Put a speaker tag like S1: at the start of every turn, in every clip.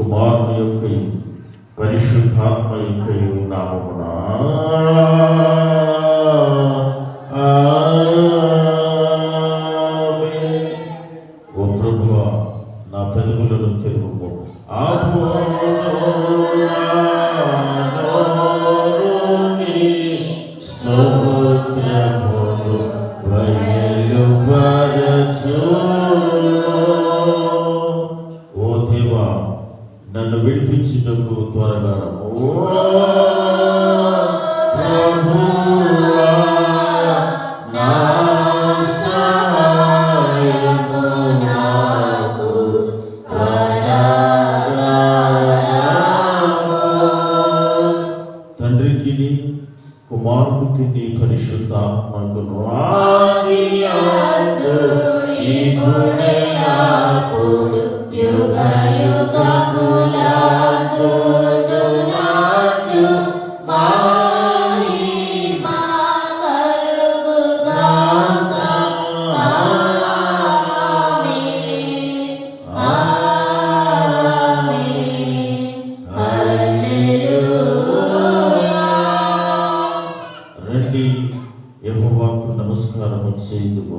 S1: కుమారుని యొక్కయు పరిశుద్ధాత్మ యొక్కయు నామమున ఓ ప్రభువా, నా పెదవులను తెరువు. స్తోత్రములు బయలుపరచు. ఓ దేవా, నన్ను విడిపించుటకు త్వరగా రమ్ము. తండ్రికి కుమారునికి నీ పరిశుద్ధాత్మకును రండి, యెహోవాకు నమస్కారము చేయుదుము.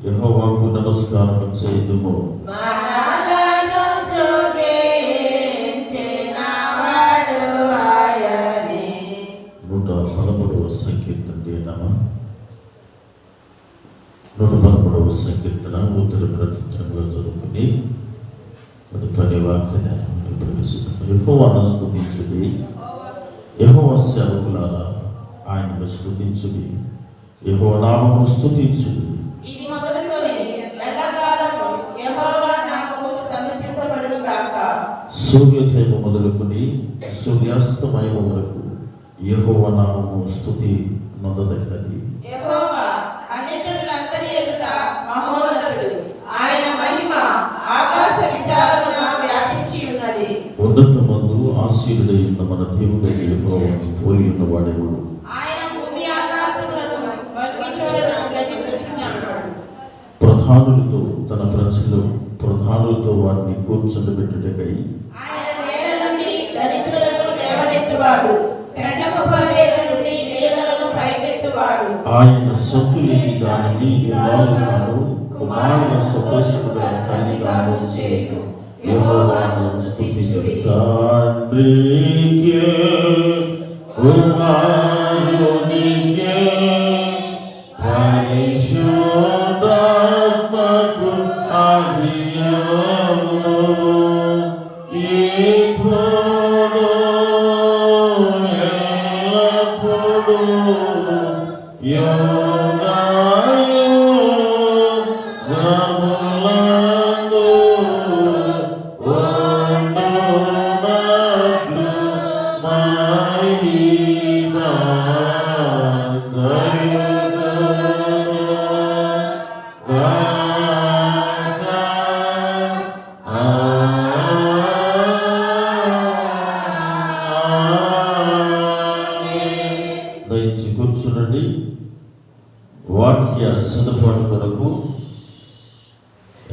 S1: యెహోవాకు నమస్కారం చేయుదుము. 113వ సంకీర్తన ఉత్తర ప్రత్యుత్తరంగా చదువుకుని పని వాక్యాన్ని ప్రవేశిద్దాం. యెహోవాను స్తుతించుడి, యెహోవా సేవకులారా ఆయనను స్తుతించుడి, యెహోవా నామమును స్తుతించుడి. సూర్యోదయం మొదలుకొని సూర్యాస్తమయం వరకు యెహోవా నామము స్తుతి నొందదగినది.
S2: యెహోవా అన్యజనులందరి ఎదుట మహోన్నతుడు. ఆయన మహిమ ఆకాశ విశాలమున వ్యాపించి ఉన్నది.
S1: ఉన్నతమందు ఆసీనుడై ఉన్న మన దేవుడైన యెహోవాను పోలి ఉన్నవాడెవడు?
S2: ఆయన భూమి ఆకాశములను వంగించుటకు గ్రహించుచున్నాడు.
S1: ప్రధానులతో తన ప్రధానులతో వారిని కూర్చుండబెట్టుటకై
S2: ఆయన నేల నుండి దరిద్రులను లేవనెత్తువాడు. పెంట కుప్పల మీద నుండి పేదలను పైకెత్తువాడు.
S1: ఆయన సొత్తు లేని దానిని ఇల్లాలుగాను కుమారుల సంతోషముగా తల్లిగాను చేయు. యెహోవాను స్తుతించుడి. తండ్రికి కుమారునికే పరిశుద్ధాత్మకు ఆదియము ఇప్పుడు ఎల్లప్పుడూ యుగయుగములందు ఉండునట్లు మహిమ దయచేసి కూర్చునండి. వాక్య సదుపాటు కొరకు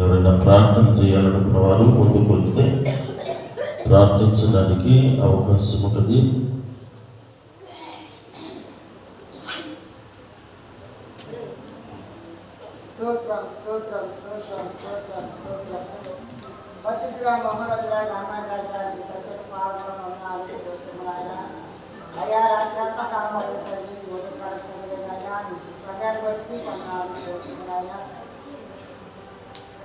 S1: ఎవరైనా ప్రార్థన చేయాలనుకున్న వారు ముందుకు వస్తే ప్రార్థించడానికి అవకాశం ఉంటుంది.
S3: పరిశుద్ధుడా మహోన్నతుడా రామారాజా ప్రసన్న పాదములను వందనాలు స్తోత్రములైనా అయ్యా రాత్రంతా కాలమవుతుంది ఉదయకాల సమయంలో సమయాన్ని బట్టి వందనాలు స్తోత్రములైనా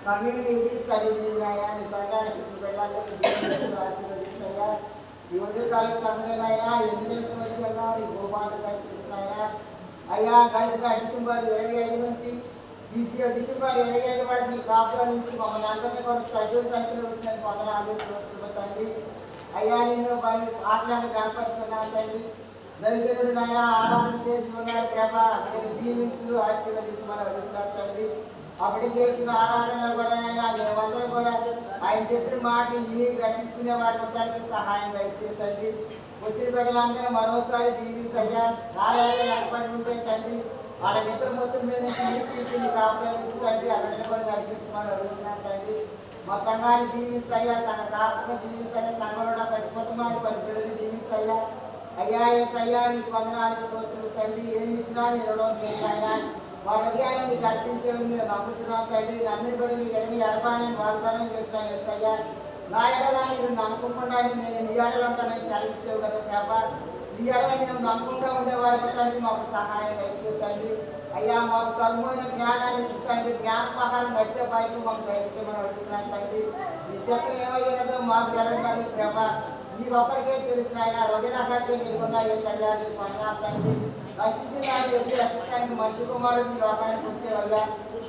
S3: సమయం నీది సరిగ్గా నీ సంఘానికి వెళ్ళాలని ఆశీర్వదిస్తాయా. ఈ ఉదయకాల సమయంలో ఎందుకు వచ్చి అన్నా నీ గోపాలు కనిపిస్తున్నాయా. అయ్యా గడిచిన డిసెంబర్ 25 నుంచి డిసెంబర్ 25 వరకు నీ కాపుల నుంచి మమ్మల్ని అందరినీ కూడా సజీవ సంఖ్యలో వచ్చిన వందనాలు స్తోత్రములు తండ్రి. అయ్యా నిన్ను ఆటలను కనపరుస్తున్నాను తండ్రి. దళితుడు నాయన ఆరాధన చేసి ఉన్నాడు ప్రభా. నేను దీవించు ఆశీర్వదించమని అడుగుతున్నాను తండ్రి. అప్పటి చేసిన ఆరాధన కూడా అయినా మేమందరం కూడా ఆయన చెప్పిన మాట ఇని గ్రహించుకునే వారి మొత్తానికి సహాయం దయచేసి తండ్రి. వచ్చిన బిడ్డలందరూ మరోసారి దీవించయ్యా. ఆరాధన ఏర్పడి ఉంటే తండ్రి వాళ్ళ నిద్ర మొత్తం మీద తీసుకుని కాపుదలించి తండ్రి ఆ బిడ్డను కూడా నడిపించమని అడుగుతున్నాను తండ్రి. మా సంఘాన్ని దీవించయ్యా. సంఘ కాపును దీవించయ్యా. సంఘంలో ప్రతి కుటుంబాన్ని 10 బిడ్డలు దీవించయ్యా. అయ్యా ఎస్ అయ్యా నీకు వందనాలు స్తోత్రులు తండ్రి. ఏమి ఇచ్చినా నీ రుణం చేశాయా. మా హృదయాన్ని నీకు అర్పించేవి మేము నమ్ముతున్నాం తండ్రి. అన్ని కూడా నీ ఎడని ఎడబానని వాగ్దానం చేసిన ఎస్ అయ్యా. నా ఎడలా మీరు నమ్మకుండా నేను నీ ఎడలు ఉంటానని చదివించేవు కదా ప్రభా. నీ ఎడల మేము నమ్మకంగా ఉండేవారి తండ్రి మాకు సహాయం దయచేయండి. అయ్యా మాకు తగుమైన జ్ఞానాన్ని ఇస్తాండి. జ్ఞానపహారం నడిచే బయట మాకు దయచేయమని అడుగుతున్నాను తండ్రి. నీ శత్రులు ఏమైనదో మాకు తెలగాలి ప్రభా. మీరు ఒక్కడికే తెలిసిన ఆయన హృదయరాకాన్ని ఎదుర్కొన్నా ఏసయ్యా నీకు వందనాలు తండ్రి. నశించిన దాన్ని ఎదురు రక్షించడానికి మనిషి కుమారుడు లోకానికి వచ్చేవయ్యా.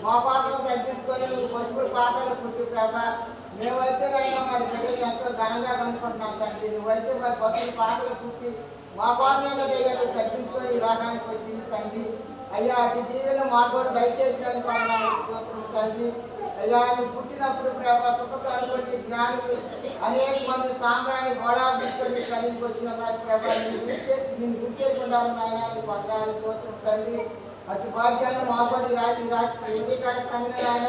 S3: మా పాత్రలు తగ్గించుకొని నువ్వు పసుపుడు పాత్రలు పుట్టి ప్రభా. మేమైతే అయినా మరి బిడ్డలు ఎంతో ఘనంగా కనుక్కుంటున్నాం తండ్రి. నువ్వైతే మరి పసుపుడు పాత్రలు పుట్టి మా కోసంగా దగ్గర తగ్గించుకొని లోకానికి వచ్చింది తండ్రి. అయ్యా అటు దీవెలు మాకు కూడా దయచేసినందుకు స్తోత్రం తండ్రి. అయ్యా నువ్వు పుట్టినప్పుడు ప్రభా సుఖకాలు జ్ఞానులు అనేక మంది సాంబ్రాణి గోడాలు తీసుకొని కలిగి వచ్చిన ప్రభా నేను గుర్తెట్టుకుంటాను ఆయన నీకు వందనాలు స్తోత్రం తండ్రి. అటు భాగ్యాన్ని మాబడి రాత్రి ఉదయకాల సమయంలో ఆయన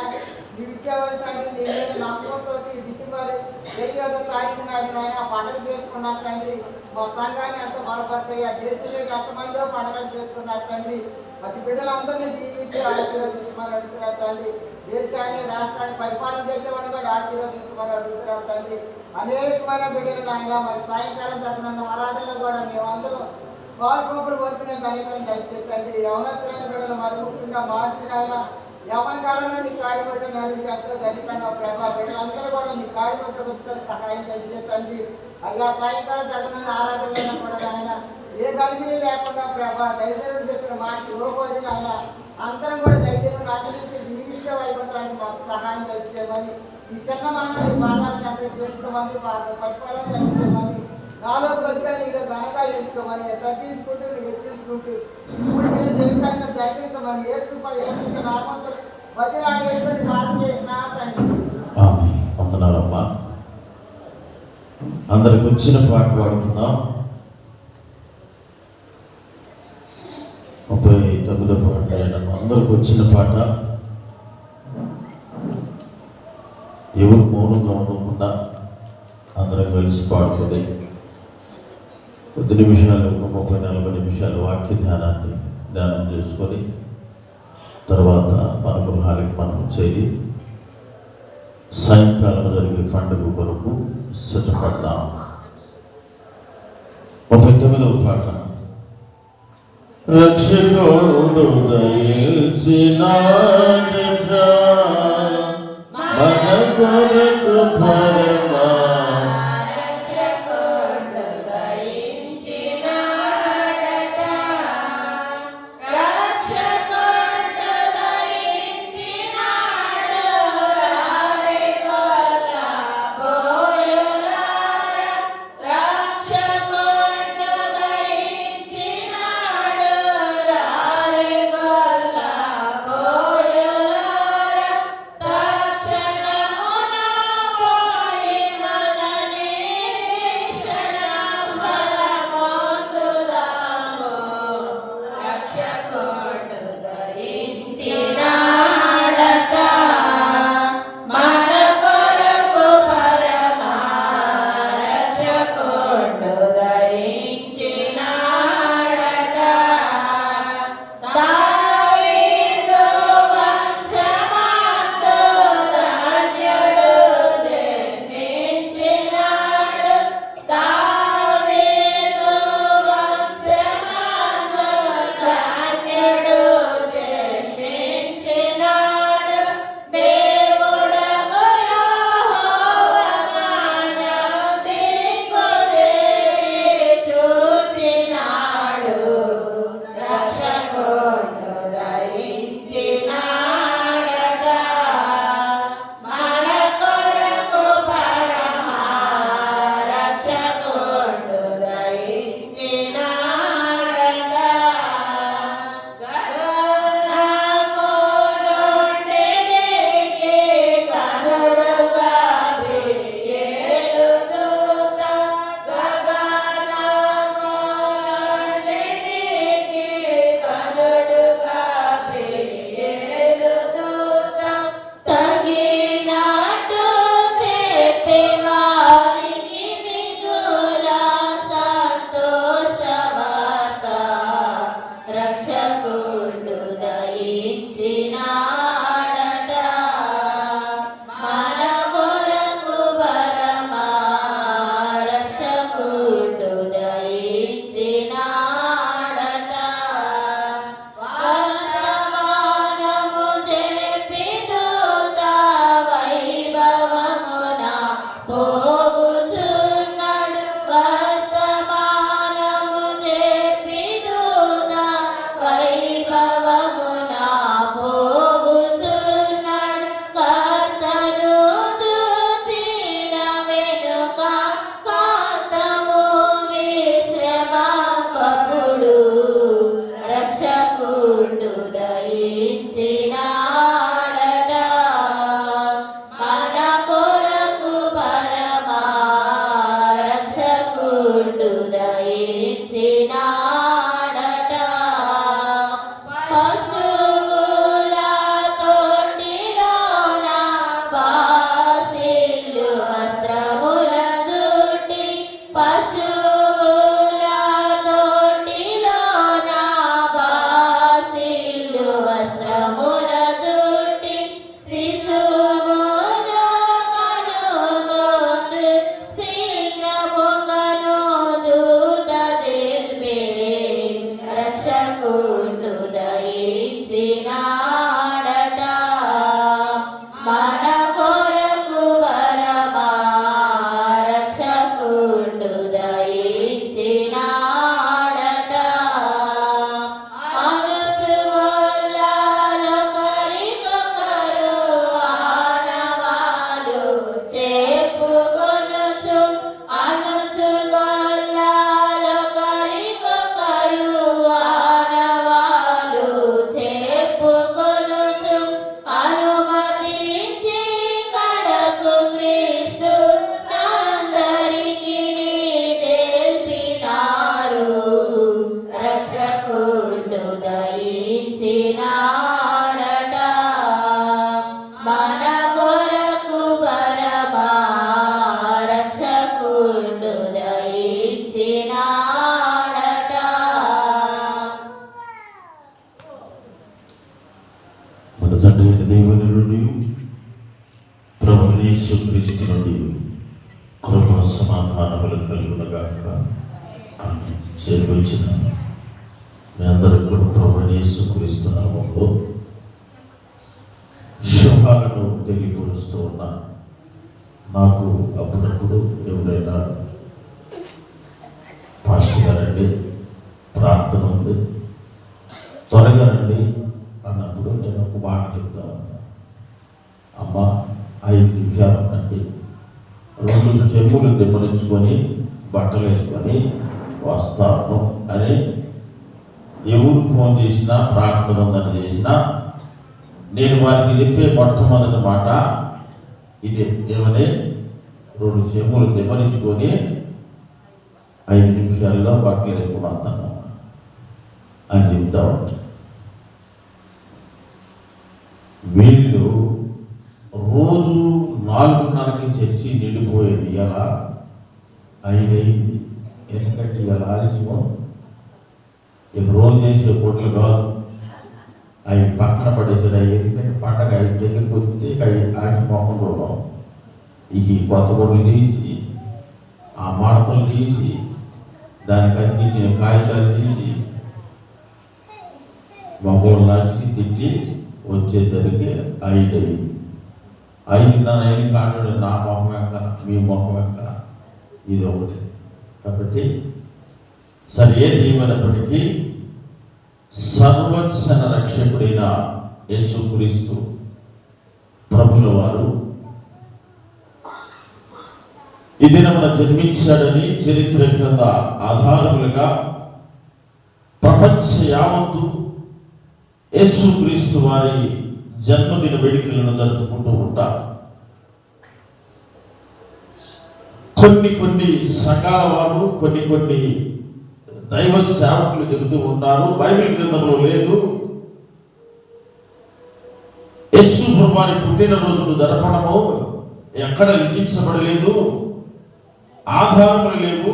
S3: నువ్వు ఇచ్చేవాళ్ళు తండ్రి. నీ మీద నమ్మకంతో డిసెంబర్ 25వ తారీఖు నాడు ఆయన పండుగ చేసుకున్నారు తండ్రి. మా సంఘాన్ని ఎంత బలపరిచాయి. ఆ దేశంలో ఎంతమందిలో పండుగలు చేసుకున్నారు తండ్రి. అటు బిడ్డలందరినీ దీవించి ఆశీర్వదించమని అడుగుతున్నారు తండ్రి. దేశాన్ని రాష్ట్రాన్ని పరిపాలన చేసేవాడిని కూడా ఆశీర్వదించమని అడుగుతున్నారు తండ్రి. అనేకమైన బిడ్డలు ఆయన మరి సాయంకాలం తగిన ఆరాధనలో కూడా మేమందరం పాల్పొప్పుడు వరకు నేను దళితం దయచేయండి. యవనస్తులైన బిడ్డలు మరి ముఖ్యంగా మార్చిన ఆయన యవన కాలంలో నీ కాడి పట్టు నేను ఎంతో దళితంగా ప్రభా. బిడ్డలందరూ కూడా నీ కాడి పట్టు వచ్చిన సహాయం దయచేయండి. అయ్యా సాయంకాలం తగిన ఆరాధనలో కూడా ఆయన ఏ కలిగి లేకుండా ప్రభా దళితులు చెప్పిన మాటకి లోపడిన ఆయన అందరం కూడా దళితులను ఆచరించి జీవించే వారికి మాకు సహాయం దయచేయమని ఈ చిన్న మనం పాదాలను ఎంత చేస్తామని పరిపాలన దయచేయమని నాలో కొద్దిగా మీరు ఘనంగా చేసుకోమని, తగ్గించుకుంటూ హెచ్చించుకుంటూ ఇప్పుడు జీవితంగా జరిగించమని ఏసుపై నామంతో వదిలాడు వేసుకొని ప్రార్థన చేసిన తండ్రి.
S1: ఆమేన్. వందనాలమ్మా. అందరికి వచ్చిన పాట పాడుకుందాం. 39వ పాట అందరికి వచ్చిన పాట. ఎవరు మౌనంగా ఉండకుండా అందరం కలిసి పాడుతుంది. కొద్ది నిమిషాలు, 30-40 నిమిషాలు వాక్య ధ్యానం చేసుకొని తర్వాత మన గృహాలకు మనం చేరి సాయంకాలం జరిగే పండుగ కొరకు సిద్ధపడదాం. 39వ పాట. రక్షకుడు దయచినాడట మన కొరకు పరమా కలుగునగాక. ఆమె చేరుకొచ్చిన మీ అందరికి కూడా ప్రభువైన యేసుక్రీస్తు నామములో శుభాలను తెలియపరుస్తూ ఉన్నా. నాకు అప్పుడప్పుడు ఎవరైనా పాస్టర్ గారండి ప్రార్థన ఉంది త్వరగా రండి అన్నప్పుడు నేను ఒక మాట చెప్తా ఉన్నా. అమ్మ 5 నిమిషాలు అండి, 2 చెంబులు దిమ్మరించుకొని బట్టలు వేసుకొని వస్తాను అని ఎవరు ఫోన్ చేసినా ప్రార్థన ఉందని చేసినా నేను వారికి చెప్పే మొట్టమొదటి మాట ఇదే, ఏమని 2 చెంబులు దిమ్మరించుకొని 5 నిమిషాల్లో బట్టలు వేసుకుని వస్తాను అని చెప్తా ఉంటాను. వీళ్ళు రోజు 4:30కి చర్చి నిండిపోయేది ఇలా 5 అయింది. ఎందుకంటే ఇలా ఆలస్యం ఇక రోజు చేసే పూటలు కాదు, అవి పక్కన పడేసారు. ఎందుకంటే పండగ 5 దగ్గరికి వస్తే ఇక ఆటి మొహం చూడడం, ఈ కొత్త గుడ్లు తీసి ఆ మడతలు తీసి దానికి అందించిన కాగితాలు తీసి మగోళ్ళు లాంచి తిట్టి వచ్చేసరికి 5 అయింది. 5:30 కాడు నా మొహం యొక్క మీ మొహం యొక్క ఇది ఒకటి. కాబట్టి సరే ఏది ఏమైనప్పటికీ సర్వజన రక్షకుడైన యేసుక్రీస్తు ప్రభుల వారు ఈ దినమున జన్మించాడని చరిత్ర గ్రంథ ఆధారములుగా ప్రపంచ యావత్తు యేసుక్రీస్తు వారి జన్మదిన వేడుకలను జరుపుకుంటూ ఉంటారు. కొన్ని సంఘాల వారు కొన్ని దైవ సేవకులు చెబుతూ ఉంటారు, బైబిల్ గ్రంథంలో లేదు, యేసు ప్రభు వారి పుట్టినరోజును జరపడము ఎక్కడ లిఖించబడలేదు, ఆధారములు లేవు,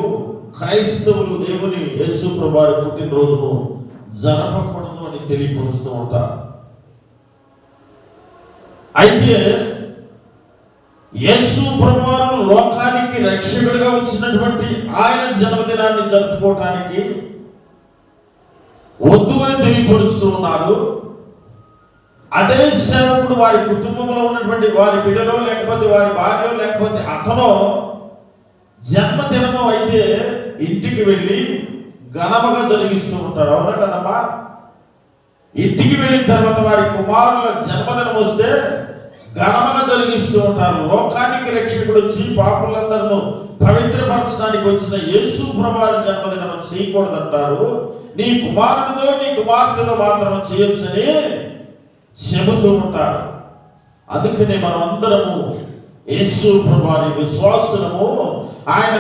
S1: క్రైస్తవులు దేవుని యేసు ప్రభు వారి పుట్టినరోజును జరపకూడదు అని తెలియపరుస్తూ ఉంటారు. అయితే యేసు ప్రభువారు లోకానికి రక్షకుడిగా వచ్చినటువంటి ఆయన జన్మదినాన్ని జరుపుకోవటానికి వద్దు అని తెలియపరుస్తూ ఉన్నారు. అదే సేవకుడు వారి కుటుంబంలో ఉన్నటువంటి వారి బిడ్డలో లేకపోతే వారి భార్యలో లేకపోతే అతనో జన్మదినము అయితే ఇంటికి వెళ్ళి ఘనముగా జరిగిస్తూ ఉంటాడు. అవునా కదమ్మా? ఇంటికి వెళ్ళిన తర్వాత వారి కుమారుల జన్మదినం వస్తే ఘనముగా జరిగిస్తూ ఉంటారు. లోకానికి రక్షకుడు వచ్చి పాపులందరూ పవిత్రపరచడానికి వచ్చిన యేసు ప్రభువారి జన్మదినం చేయకూడదంటారు. నీ కుమారుడితో నీ కుమార్తెతో మాత్రం చేయొచ్చని చెబుతూ ఉంటారు. అందుకనే మనం అందరము యేసు ప్రభువారి విశ్వాసము, ఆయన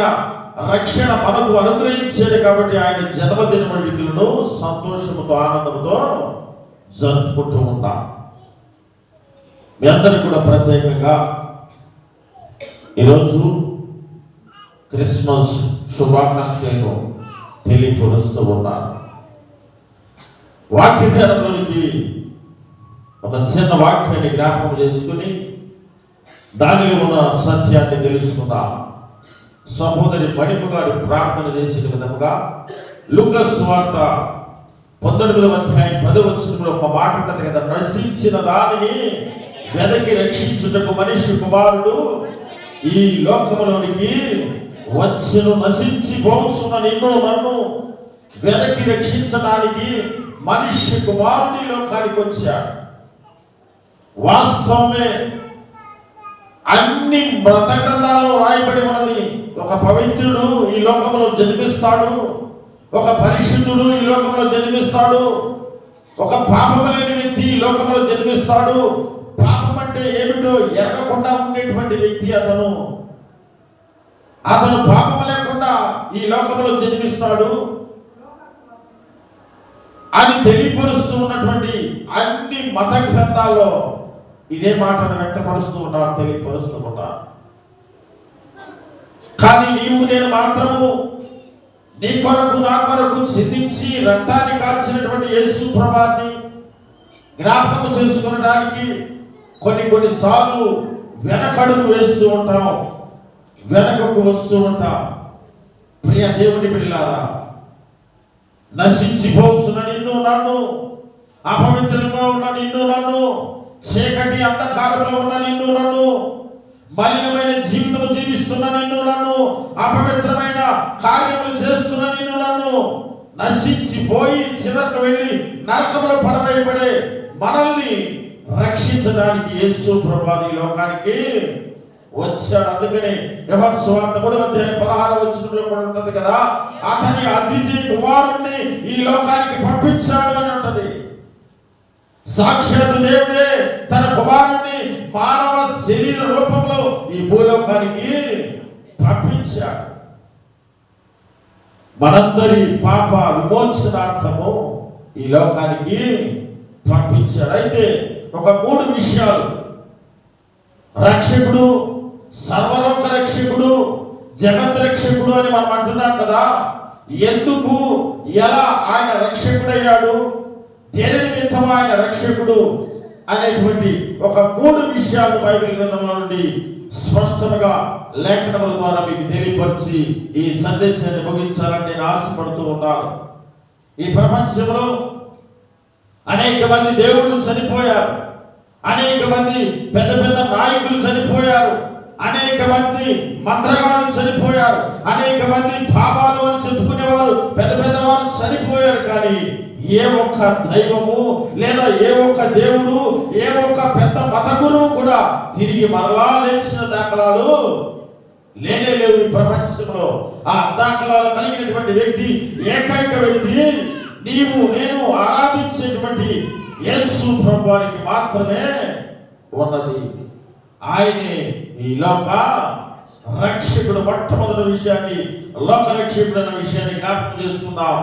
S1: రక్షణ మనకు అనుగ్రహించాడు కాబట్టి ఆయన జన్మదిన వేడుకలను సంతోషముతో ఆనందంతో జరుపుకుంటూ ఉంటాం. మీ అందరికి కూడా ప్రత్యేకంగా ఈరోజు క్రిస్మస్ శుభాకాంక్షలను తెలియపరుస్తూ ఉన్నాను. వాక్యధ్యానంలోనికి ఒక చిన్న వాక్యాన్ని జ్ఞాపకం చేసుకుని దానిలో ఉన్న సత్యాన్ని తెలుసుకుందాం. సహోదరి మణిమ గారు ప్రార్థన చేసిన విధముగా లూకా సువార్త 19వ అధ్యాయం 10వ వచనంలో ఒక మాట ఉన్నది కదా, నశించిన దానిని వెదకి రక్షించుటకు మనిషి కుమారుడు ఈ లోకములోనికి వచ్చెను, నశించి పోవచ్చున్న నిన్ను నన్ను వెదకి రక్షించడానికి మనిషి కుమారుడు ఈ లోకానికి వచ్చాడు. వాస్తవమే, అన్ని మత గ్రంథాల్లో రాయబడి ఉన్నది. ఒక పవిత్రుడు ఈ లోకంలో జన్మిస్తాడు, ఒక పరిశుద్ధుడు ఈ లోకంలో జన్మిస్తాడు, ఒక పాపము లేని వ్యక్తి ఈ లోకంలో జన్మిస్తాడు. పాపం అంటే ఏమిటో ఎరగకుండా ఉండేటువంటి వ్యక్తి అతను పాపము లేకుండా ఈ లోకంలో జన్మిస్తాడు అని తెలియపరుస్తూ ఉన్నటువంటి అన్ని మత గ్రంథాల్లో ఇదే మాటను వ్యక్తపరుస్తూ ఉంటారు, తెలియపరుస్తూ ఉంటారు. కానీ నీవు నేను మాత్రము నీ కొరకు నా కొరకు చిందించి రక్తాన్ని కాల్చినటువంటి యేసు ప్రభువాన్ని జ్ఞాపకం చేసుకునడానికి కొన్నిసార్లు వెనకడుగు వేస్తూ ఉంటాం, వెనకకు వస్తూ ఉంటాం. ప్రియ దేవుని బిడ్డలారా, నశించిపోతున్న నిన్ను నన్ను, అపవిత్రంగా ఉన్న నిన్ను నన్ను, చీకటి అంధకారంలో ఉన్న నిన్ను నన్ను, మలినమైన జీవితం జీవిస్తున్న నిన్ను నన్ను, అపవిత్రమైన కార్యములు చేస్తున్న నిన్ను నన్ను, నశించిపోయి చివరికి వెళ్ళి నరకంలో పడవేయబడే మనల్ని రక్షించడానికి యేసు ప్రభువు ఈ లోకానికి వచ్చాడు. అందుకని యోహాను సువార్త 3:16 కూడా ఉంటది కదా, అతని అద్వితీయ కుమారుణ్ణి ఈ లోకానికి పంపించాడు అని ఉంటది. సాక్షాత్తు దేవుడే తన కుమారుణ్ణి మానవ శరీర రూపంలో ఈ భూలోకానికి పంపించాడు. మనందరి పాప విమోచనార్థము ఈ లోకానికి పంపించాడు. అయితే ఒక 3 విషయాలు, రక్షకుడు, సర్వలోక రక్షకుడు, జగత్ రక్షకుడు అని మనం అంటున్నాం కదా. ఎందుకు, ఎలా ఆయన రక్షకుడయ్యాడు, దేని నిమిత్తం ఆయన రక్షకుడు అనేటువంటి ఒక 3 విషయాలు బైబిల్ గ్రంథంలో నుండి స్పష్టంగా లేఖనముల ద్వారా మీకు తెలియపరిచి ఈ సందేశాన్ని ముగించాలని నేను ఆశపడుతూ ఉన్నాను. ఈ ప్రపంచంలో అనేక మంది దేవుళ్ళు చనిపోయారు, అనేక మంది పెద్ద పెద్ద నాయకులు చనిపోయారు, అనేక మంది మంత్రగాళ్ళు చనిపోయారు, అనేక మంది పాపాలు అని చెప్పుకునేవారు పెద్ద పెద్దవారు చనిపోయారు. కానీ ఏ ఒక్క దైవము లేదా ఏ ఒక్క దేవుడు, ఏ ఒక్క పెద్ద మత గురువు కూడా తిరిగి మరలా లేచిన దాఖలాలు లేనే లేవు ఈ ప్రపంచంలో. ఆ దాఖలాలు కలిగినటువంటి వ్యక్తి, ఏకైక వ్యక్తి నీవు నేను ఆరాధించేటువంటి యేసు ప్రభువానికి మాత్రమే ఉన్నది. ఆయనే ఈ లోక రక్షకుడు. మొట్టమొదటి విషయాన్ని, లోక రక్షకుడు అన్న విషయాన్ని జ్ఞాపకం చేసుకుందాం.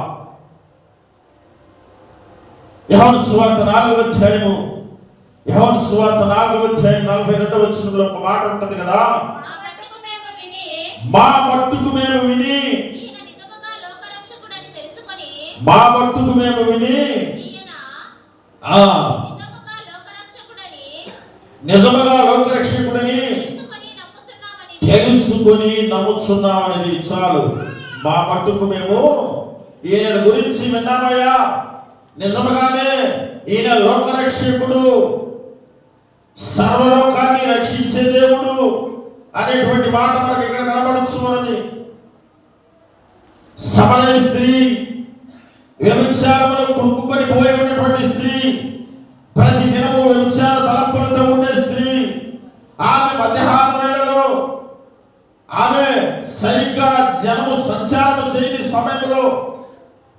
S1: యోహాను సువార్త 4వ అధ్యాయము 42వ వచనంలో ఒక మాట ఉంటది కదా, మా మట్టుకు మేము విని, మా మట్టుకు మేము విని నిజముగా లోకరక్షకుడని తెలుసుకొని నమ్ముచున్నామనేది చాలు. మా మట్టుకు మేము ఈయన గురించి విన్నామయ్యా, నిజముగానే ఈయన లోకరక్షకుడు, సర్వలోకాన్ని రక్షించే దేవుడు అనేటువంటి మాట మనకి ఇక్కడ కనబడుతున్నది. సమరయ స్త్రీ, వ్యభిచారములో కురుక్కుని పోయి ఉన్నటువంటి స్త్రీ, ప్రతి దినము వ్యభిచార తలంపులతో ఉండే స్త్రీ, ఆమె మధ్యాహ్న వేళలో, ఆమె సరిగ్గా జనము సంచారం చేయని సమయంలో,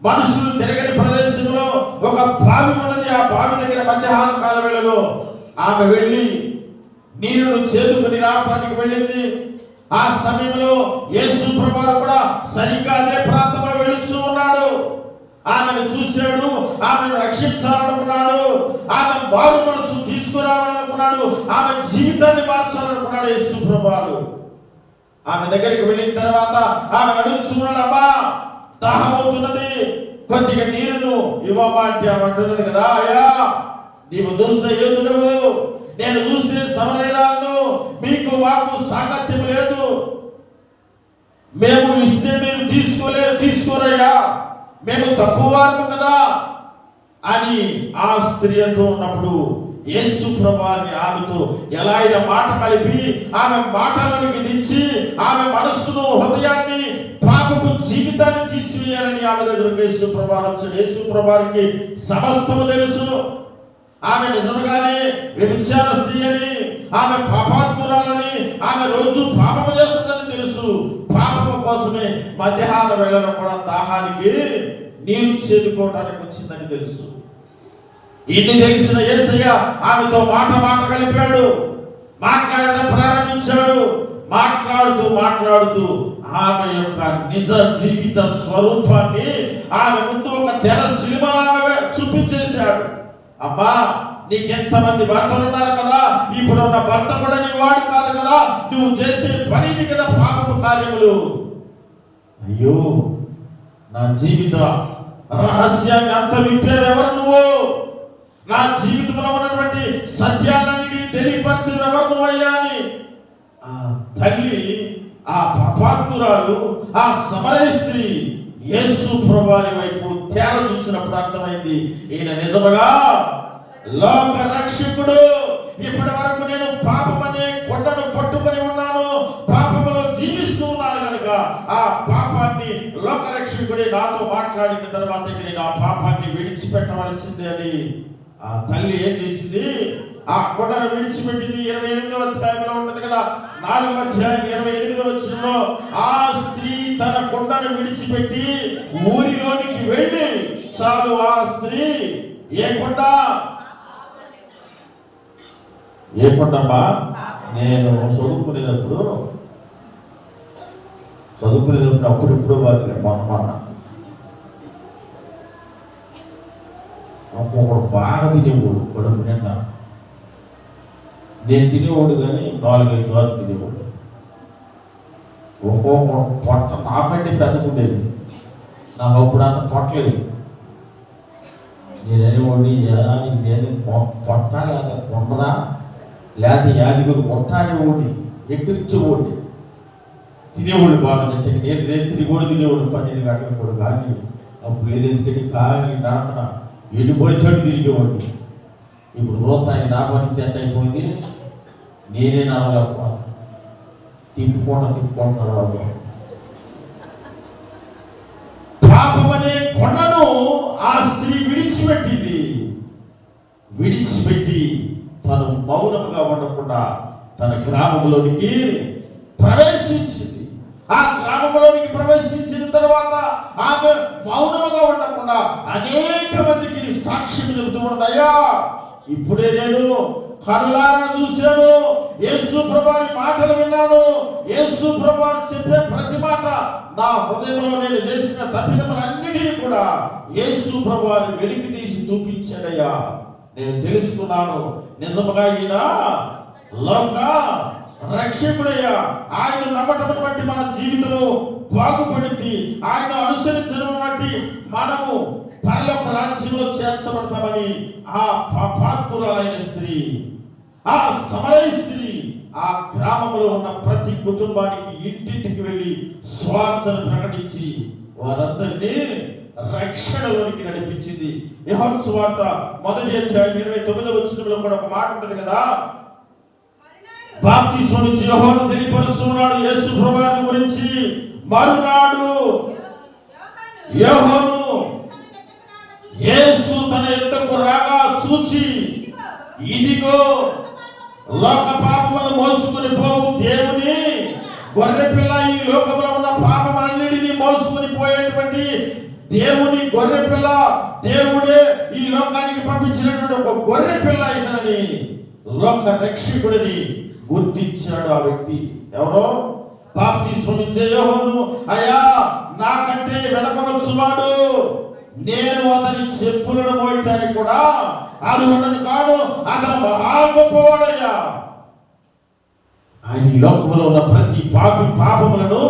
S1: మనుషులు తిరగని ప్రదేశంలో ఒక బావి ఉన్నది. ఆ బావి దగ్గర మధ్యాహ్న కాల వేళలో ఆమె వెళ్ళి నీరును చేదుకుని రావడానికి వెళ్ళింది. ఆ సమయంలో యేసు ప్రభువు కూడా సరిగ్గా అదే ప్రాంతంలో వెళుతూ ఉన్నాడు. ఆమెను చూశాడు, ఆమెను రక్షించాలనుకున్నాడు, ఆమె మారు మనసు తీసుకురావాలనుకున్నాడు, ఆమె జీవితాన్ని మార్చాలనుకున్నాడు యేసు ప్రభువు. ఆమె దగ్గరికి వెళ్ళిన తర్వాత ఆమె అడుగుతున్నాడు, అమ్మా దాహమవుతున్నది, కొద్దిగా నీరును ఇవ్వమ్మా అంటే ఆమె అంటున్నది కదా, అయ్యా నీవు చూస్తే ఏదుడవు, నేను చూస్తే సమరయురాలను, మీకు మాకు సాంగత్యం లేదు, మేము ఇస్తే మీరు తీసుకోరయ్యా, మేము తక్కువ వారము కదా అని ఆ స్త్రీ అంటూ ఉన్నప్పుడు యేసు ప్రభువారిని ఆమెతో ఎలా అయినా మాట కలిపి ఆమె మాటలకు దించి ఆమె మనస్సును, హృదయాన్ని, పాపపు జీవితాన్ని తీసివేయాలని ఆమె దగ్గరకు యేసు ప్రభువారు వచ్చాడు. యేసు ప్రభువారికి సమస్తము తెలుసు. ఆమె నిజంగానే వ్యభిచార స్త్రీ అని, ఆమె పాపాత్మురాలని, ఆమె రోజు పాపము చేస్తుందని తెలుసు. పాపము కోసమే మధ్యాహ్న వేళలో కూడా దాహానికి నీరు చేదుకోవడానికి వచ్చిందని తెలుసు. ఇన్ని తెలిసిన యేసయ్య ఆమెతో మాట కలిపాడు, మాట్లాడటం ప్రారంభించాడు. మాట్లాడుతూ ఆమె యొక్క నిజ జీవిత స్వరూపాన్ని ఆమె ముందు ఒక తెర సినిమాలాగా చూపించేశాడు. అమ్మా, నీకెంతమంది భర్తలు ఉన్నారు కదా, ఇప్పుడు ఉన్న భర్త కూడా నీ వాడు కాదు కదా, నువ్వు చేసే పనిది కదా పాపపు కార్యములు. అయ్యో, నా జీవిత రహస్యాన్ని అంత విప్పేవెవరు నువ్వు? నా జీవితంలో ఉన్నటువంటి సత్యాలన్నిటిని తెలియపరిచేవెవరు నువ్వయ్యా అని ఆ తల్లి ఆ పాపాత్మురాలు, ఆ సమరయ స్త్రీ యేసు ప్రభువారి వైపు తేర చూసినప్పుడు అర్థమైంది, ఈయన నిజముగా లోక రక్షకుడు. ఇప్పటి వరకు నేను పాపమనే కొండను పట్టుకొని ఉన్నాను, పాపములో జీవిస్తూ ఉన్నాను కనుక ఆ పాపాన్ని లోక రక్షకుడే నాతో మాట్లాడిన తర్వాత నేను ఆ పాపాన్ని విడిచిపెట్టవలసిందే అని ఆ తల్లి ఏం చేసింది, ఆ కొండను విడిచిపెట్టింది. 28వ అధ్యాయంలో ఉంటది కదా, 4వ అధ్యాయం 28వ వచనంలో ఆ స్త్రీ తన కొండను విడిచిపెట్టి ఊరిలోనికి వెళ్ళి, చాలు ఆ స్త్రీ ఏ కొండ, ఏ కొండమ్మా? నేను చదువుకునేటప్పుడు అప్పుడిప్పుడు వారికి మొన్న ఒక్కొక్కడు బాగా తినేవాడు కడుపు నిండా. నేను తినేవాడు కానీ 4-5 సార్లు తినేవాడు. ఒక్కొక్క పొట్ట నాకంటే పెద్దకుండేది, నాకు అప్పుడు అంత పొట్టలేదు. నేను అనేవాడిని, నేను పొట్ట లేదా కొండరా లేకపోతే యాదగిరి కొట్టానేవాడిని, ఎక్కిరించేవాడిని. తినేవాడు బాగా తింటే నేను రేత్రి కూడా తినేవాడు 12 గంటలకు కూడా. కానీ అప్పుడు ఏదెందుకంటే కాగి నడకన ఎన్నిబడి చెడు తిరిగేవాడిని. ఇప్పుడు రూపాయి నా పరిస్థితి ఎంత అయిపోయింది, నేనే నడవలేకపోతాను. తిప్పుకుంటారు. పాపమనే కొండను ఆ స్త్రీ విడిచిపెట్టి తను మౌనముగా ఉండకుండా తన గ్రామంలోనికి ప్రవేశించింది. ఆ గ్రామంలోనికి ప్రవేశించిన తర్వాత ఆమె మౌనముగా ఉండకుండా అనేక మందికి సాక్ష్యం చెబుతూ ఉన్నది, అయ్యా ఇప్పుడే నేను కనులారా చూశాను, యేసు ప్రభువారి మాటలు విన్నాను, యేసు ప్రభువారు చెప్పే ప్రతి మాట నా హృదయంలో నేను చేసిన తప్పిదములన్నిటినీ కూడా యేసు ప్రభువారు వెలికి తీసి చూపించాడయ్యా. నేను తెలుసుకున్నాను, నిజముగా ఈయన లోక రక్షకుడయ్యా. ఆయన నమ్మటం బట్టి మన జీవితము బాగుపడింది, ఆయన అనుసరించడం బట్టి మనము పరలోక రాజ్యంలో చేర్చబడతామని ఆ పాపాత్మురాలైన స్త్రీ, ఆ సమరయ స్త్రీ ఆ గ్రామంలో ఉన్న ప్రతి కుటుంబానికి ఇంటింటికి వెళ్ళి స్వార్థను ప్రకటించి వారందరినీ రక్షణలోనికి నడిపించింది. యోహాను సువార్త 1వ అధ్యాయం 29వ వచనంలో కూడా ఒక మాట ఉంటుంది కదా, బాప్తిస్మం ఇచ్చి యోహాను తెలియపరుస్తున్నాడు యేసు ప్రభువారి గురించి. మరునాడు యోహాను యేసు తన ఎద్దకు రాగా చూచి, ఇదిగో లోక పాపములను మోసుకొని పోవు దేవుని గొర్రె పిల్ల, ఈ లోకంలో ఉన్న పాపములన్నిటినీ మోసుకొని పోయేటువంటి దేవుని గొర్రె పిల్ల, దేవుడే ఈ లోకానికి పంపించినటువంటి ఒక గొర్రె పిల్ల ఇతనని లోక రక్షకుడిని గుర్తించాడు ఆ వ్యక్తి. ఎవరో బాప్తిస్మం ఇచ్చే యోహాను. అయ్యా నాకంటే వెనక వచ్చువాడు, నేను అతని చెప్పులను మోయటానికి కూడా అర్హుడను కాడు, అతను మహా గొప్పవాడయ్యా. ఆయన ఈ లోకంలో ఉన్న ప్రతి పాపములను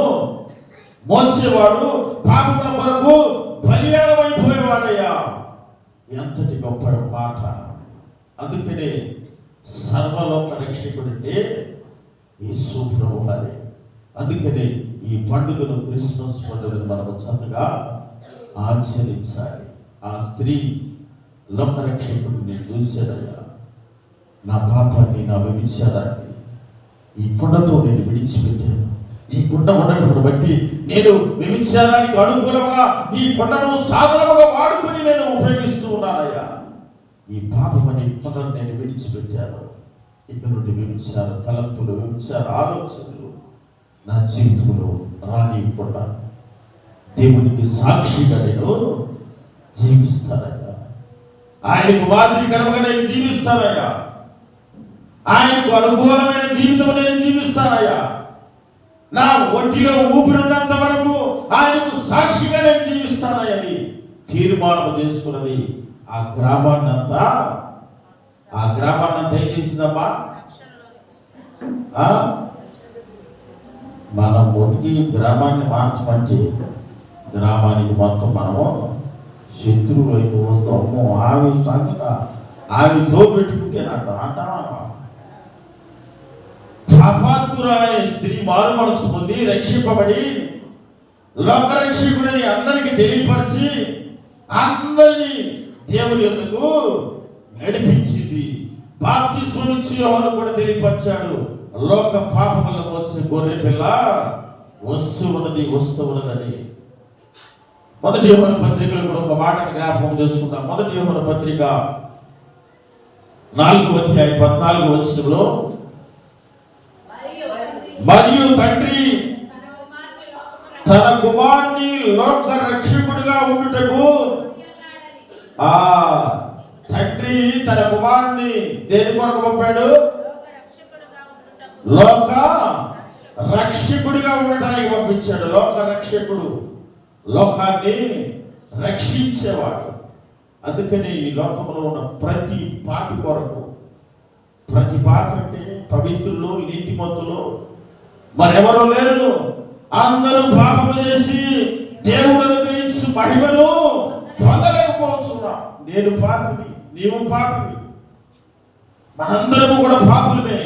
S1: మోసేవాడు, పాపముల కొరకు బలియాగమైపోయేవాడయ్యా. ఎంతటి గొప్ప మాట. అందుకనే సర్వలోక రక్షకుడంటే యేసు ప్రభువారే. అందుకనే ఈ పండుగను, క్రిస్మస్ పండుగను మనము చక్కగా ఆచరించాలి. ఆ స్త్రీ లోక రక్షకుడిని చూశాడయ్యా, నా పాపాన్ని, నా వ్యభిచారాన్ని ఈ కుండతో నేను విడిచిపెట్టాను, ఈ కుండ ఉండటం బట్టి నేను వ్యభిచారానికి అనుకూలంగా ఈ కొండను సాధనముగా వాడుకొని నేను ఉపయోగిస్తూ ఉన్నానయ్యా. ఈ పాపమని కుండను నేను విడిచిపెట్టాను. ఇక్కడ నుండి వ్యభిచార తలంపులు, వ్యభిచార ఆలోచనలు నా జీవితంలో రానివ్వకుండా దేవునికి సాక్షిగా నేను జీవిస్తానయ్యా. ఆయనకు మాదిరికరంగా నేను జీవిస్తానయ్యా. ఆయనకు అనుకూలమైన జీవితం నేను జీవిస్తానయ్యా. నా ఒంటిలో ఊపిరినంత వరకు ఆయనకు సాక్షిగా నేను జీవిస్తానని తీర్మానం చేసుకున్నది. ఆ గ్రామాన్నంతా ఏం చేసిందమ్మా? మనం ఒటికి గ్రామాన్ని మార్చమంటే గ్రామానికి మొత్తం మనము శత్రువులు అయిపోతాము. ఆమె తో పెట్టుకుంటేనంట పాపాత్మురాలైన స్త్రీ మారు మనసు పొంది రక్షింపబడి లోకరక్షకుడిని అందరికి తెలియపరిచి అందరినీ దేవుని యొద్దకు నడిపించింది. బాప్తిస్మం ఇచ్చి యోహాను కూడా తెలియపరిచాడు, లోక పాపములను మోసే గొర్రె పిల్ల వస్తూ ఉన్నదని. మొదటి యోహాను పత్రికలో కూడా ఒక మాటను జ్ఞాపకం చేసుకుందాం. మొదటి యోహాను పత్రిక 4వ అధ్యాయం 14వ వచనంలో, మరియు తండ్రి తన కుమారుని లోక రక్షకుడిగా ఉండుటకు తండ్రి తన కుమారుని దేని కొరకు పంపాడు? లోక రక్షకుడిగా ఉండటానికి పంపించాడు. లోక రక్షకుడు, లోకాన్ని రక్షించేవాడు. అందుకని ఈ లోకంలో ఉన్న ప్రతి పాపి కొరకు, ప్రతి పాపి అంటే పవిత్రులు, నీతిమంతులు మరెవరూ లేరు. అందరూ పాపము చేసి దేవుడు అనుగ్రహించు మహిమను పొందలేకపోతున్నా. నేను పాపిని, నీవు పాపిని, మనందరము కూడా పాపులమే.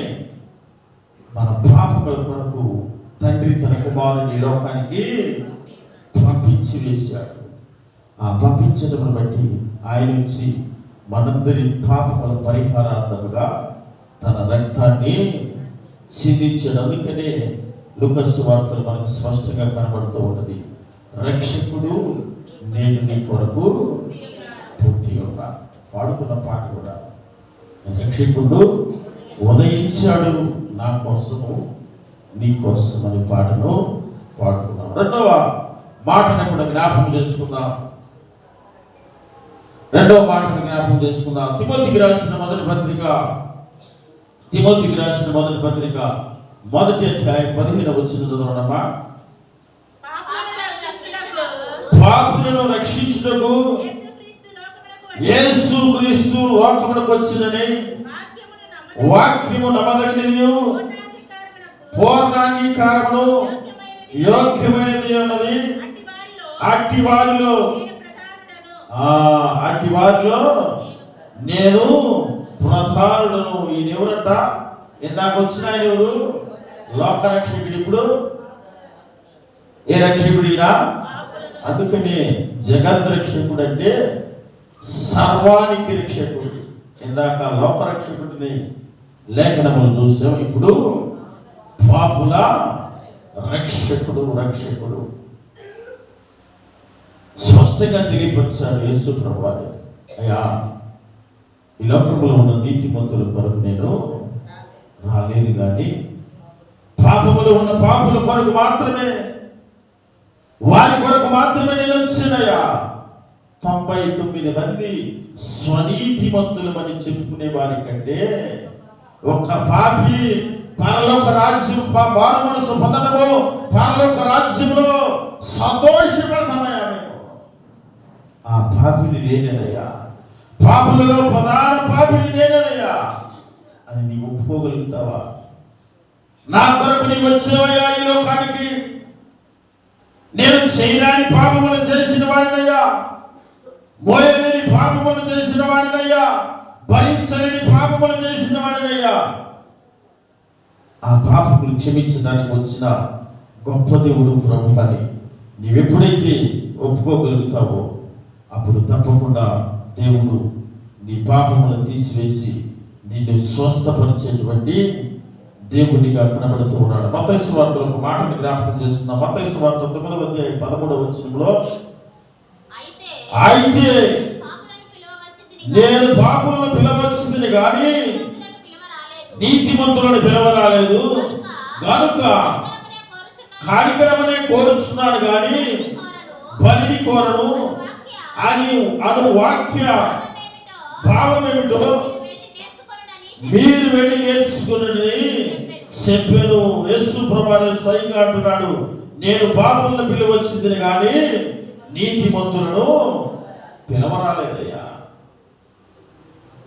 S1: మన పాపముల కొరకు తండ్రి తన కుమారుని లోకానికి పంపించి వేశాడు. ఆ పంపించడం బట్టి ఆయన నుంచి మనందరి పాపముల పరిహారార్థముగా తన రక్తాన్ని చిందించాడు. అందుకనే లూకా సువార్తలో మనకు స్పష్టంగా కనబడుతూ ఉన్నది, రక్షకుడు నేను నీ కొరకు పుట్టి ఉన్నా. పాడుకున్న పాట కూడా, రక్షకుడు ఉదయించాడు నా కోసము నీ కోసం అనే పాటను పాడుకున్నాం. రెండవ మాటను కూడా జ్ఞాపకం చేసుకుందాం. తిమోతికి రాసిన మొదటి పత్రిక, మొదటి అధ్యాయం 15వ వచనం చదవడమా. పాపులను రక్షించుటకు యేసుక్రీస్తు లోకమునకు వచ్చినని వాక్యము నమ్మదగినది, పూర్ణాంగీకారమును యోగ్యమైనది ఉన్నది. అట్టి వారిలో నేను ప్రధానులను. ఈయన ఎవరంట? ఇందాక వచ్చిన ఆయన ఎవరు? లోక రక్షకుడు. ఇప్పుడు ఏ రక్షకుడినా? అందుకని జగద్ రక్షకుడు అంటే సర్వానికి రక్షకుడు. ఇందాక లోక రక్షకుడిని లేఖనములు చూసాం, ఇప్పుడు పాపుల రక్షకుడు స్పష్టంగా తెలియపరిచాడు యేసు ప్రభువారు. అయ్యా, ఈ లోకంలో ఉన్న నీతిమంతుల కొరకు నేను రాలేదు, కానీ పాపములో ఉన్న పాపుల కొరకు మాత్రమే, వారి కొరకు మాత్రమే నేను వచ్చానయ్యా. 99 మంది స్వనీతిమంతులమని చెప్పుకునే వారి కంటే ఒక పాపి పరలోక రాజ్యం, మారు మనసు పొందడము, పరలోక రాజ్యంలో సంతోషపడతామయ్యా. మేము ఆ పాపిని నేనేనయ్యా, పాపులలో ప్రధాన పాపిని నేనేనయ్యా అని నీవు ఒప్పుకోగలుగుతావా? నా కొరకు నీవు వచ్చేవయ్యా ఈ లోకానికి. నేను చేయరాని పాపములు చేసిన వాడినయ్యా, మోయలేని పాపములు చేసిన వాడినయ్యా, భరించలేని పాపములు చేసిన వాడినయ్యా. ఆ పాపములు క్షమించడానికి వచ్చిన గొప్ప దేవుడు ప్రభు అని నీవెప్పుడైతే ఒప్పుకోగలుగుతావో అప్పుడు తప్పకుండా దేవుడు నీ పాపములను తీసివేసి నిన్ను స్వస్థపరిచేటువంటి దేవుడిగా కనబడుతూ ఉన్నాడు. మత్తయి సువార్తలో ఒక మాటను జ్ఞాపకం చేస్తున్నాం. మత్తయి సువార్త 9వ అధ్యాయం 13వ వచనంలో, అయితే నేను పాపులను పిలవచ్చింది కానీ నీతిమంతులను పిలవరాలేదు, కనుక కార్యక్రమనే కోరుచున్నాను కానీ బలిని కోరను అని అను వాక్య భావం ఏమిటో మీరు వెళ్ళి నేర్చుకుని చెప్పాను. యేసు ప్రభువు స్వయంగా అంటున్నాడు, నేను పాపులను పిలవచ్చింది కానీ నీతిమంతులను పిలవరాలేదయ్యా.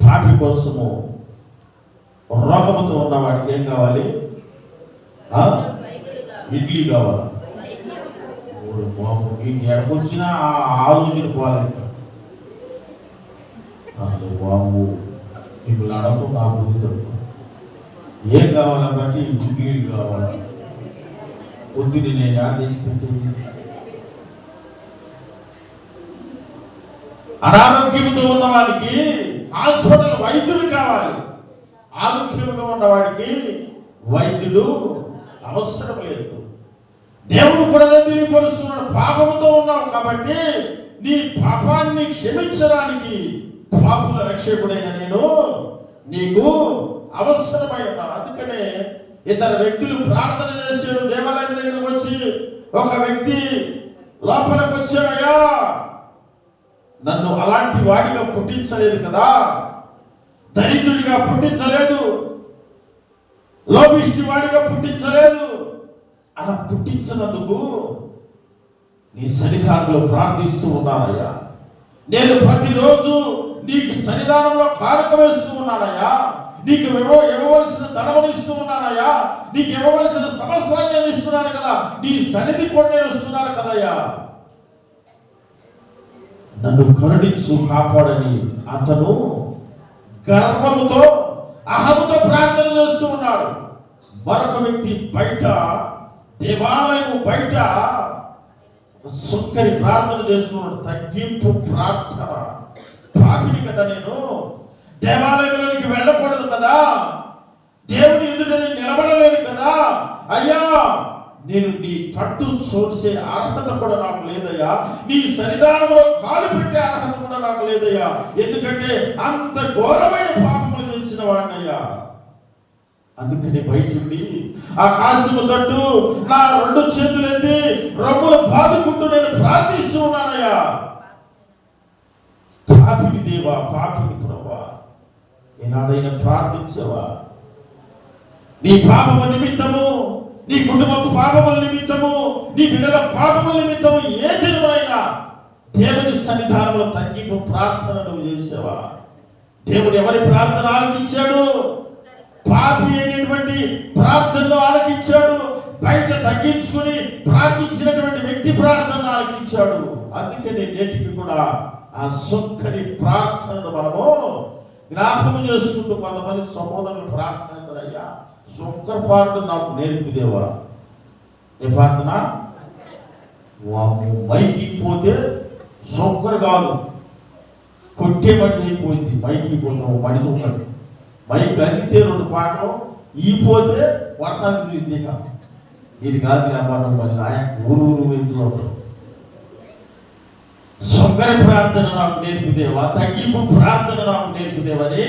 S1: పాపి కోసము రోగముతో ఉన్న వాడికి ఏం కావాలి? ఇడ్లీ కావాలి. మీకు ఎడకొచ్చినా ఆలోచన పోవాలి. బాబు మిమ్మల్ని అడగ నా బుద్ధి ఏం కావాలా బట్టి నీళ్ళు కావాలా, పొద్దుని నేను యాడ తెచ్చిపెట్టేది. అనారోగ్యంతో ఉన్న వారికి హాస్పిటల్ వైద్యుడు కావాలి, ఆరోగ్యంగా ఉన్నవాడికి వైద్యుడు అవసరం లేదు. దేవుడు కూడా తెలియపరుస్తున్నాడు, పాపంతో ఉన్నావు కాబట్టి నీ పాపాన్ని క్షమించడానికి పాపుల రక్షకుడైన నేను నీకు అవసరమై ఉన్నాను. అందుకనే ఇద్దరు వ్యక్తులు ప్రార్థన చేశాడు. దేవాలయం దగ్గరకు వచ్చి ఒక వ్యక్తి లోపలికి వచ్చాడయ్యా, నన్ను అలాంటి వాడిగా పుట్టించలేదు కదా, దరిద్రుడిగా పుట్టించలేదు, లోపిష్టి వాడిగా పుట్టించలేదు, అలా పుట్టించినందుకు నీ సన్నిధానంలో ప్రార్థిస్తూ ఉన్నానయ్యా. నేను ప్రతిరోజు నీకు సన్నిధానంలో కానుక వేస్తూ ఉన్నానయ్యా. నీకు ఇవ్వవలసిన ధనమును ఇస్తూ ఉన్నానయ్యా. నీకు ఇవ్వవలసిన సంవత్సరాన్ని ఇస్తున్నాను కదా, నీ సన్నిధి కూడా నేను ఇస్తున్నాను కదయ్యా, నన్ను కరుణించు కాపాడని అతను గర్వముతో అహముతో ప్రార్థన చేస్తూ ఉన్నాడు. మరొక వ్యక్తి బయట, దేవాలయం బయట సుక్కరి ప్రార్థన చేస్తున్నాడు. తగ్గింపు ప్రార్థన. పాపిని కదా నేను, దేవాలయంలోనికి వెళ్ళకూడదు కదా, దేవుని ఎదుట నేను నిలబడలేను కదా, అయ్యా నేను నీ పట్టు చూసే అర్హత కూడా నాకు లేదయ్యా, నీ సన్నిధానంలో కాలు పెట్టే అర్హత కూడా నాకు లేదయ్యా, ఎందుకంటే అంత ఘోరమైన పాపములు చేసిన వాడినయ్యా. అందుకని బయటండి ఆకాశము తట్టు నా రెండు చేతులు ఎత్తి రొమ్ములు బాదుకుంటూ నేను ప్రార్థిస్తూ ఉన్నానయ్యా. పాపిని దేవా, పాపిని ప్రభా, ఏనాడైనా ప్రార్థించవా? నీ పాపము నిమిత్తము, నీ కుటుంబ పాపముల నిమిత్తము, నీ బిడ్డల పాపముల నిమిత్తము ఏ దినమునైనా దేవుని సన్నిధానంలో తగ్గింపు ప్రార్థన నువ్వు చేసావా? దేవుడు ఎవరి ప్రార్థన ఆలకించాడు? పాపి అయినటువంటి ప్రార్థనను ఆలకించాడు. బయట తగ్గించుకుని ప్రార్థించినటువంటి వ్యక్తి ప్రార్థన ఆలకించాడు. అందుకని నేటికి కూడా ఆ సుక్కరి ప్రార్థనను మనము జ్ఞాపకం చేసుకుంటూ కొంతమంది సహోదరులు ప్రార్థన, అయ్యా సుక్కర ప్రార్థన నాకు నేర్పిదేవా. ఏ ప్రార్థన? మైకి పోతే సుక్కరు కాదు, కొట్టే మట్టి అయిపోయింది. మైకి పోతాం మడి సుక్కరు, మైకి అందితే రెండు పాటలు ఈ పోతే వర్షానికి దిగ వీటి కాదు వ్యాపారం. మరి ఆయన ఊరు వెళ్తూ సుక్కరి ప్రార్థన నాకు నేర్పుదేవా, తగ్గింపు ప్రార్థన నాకు నేర్పుదేవని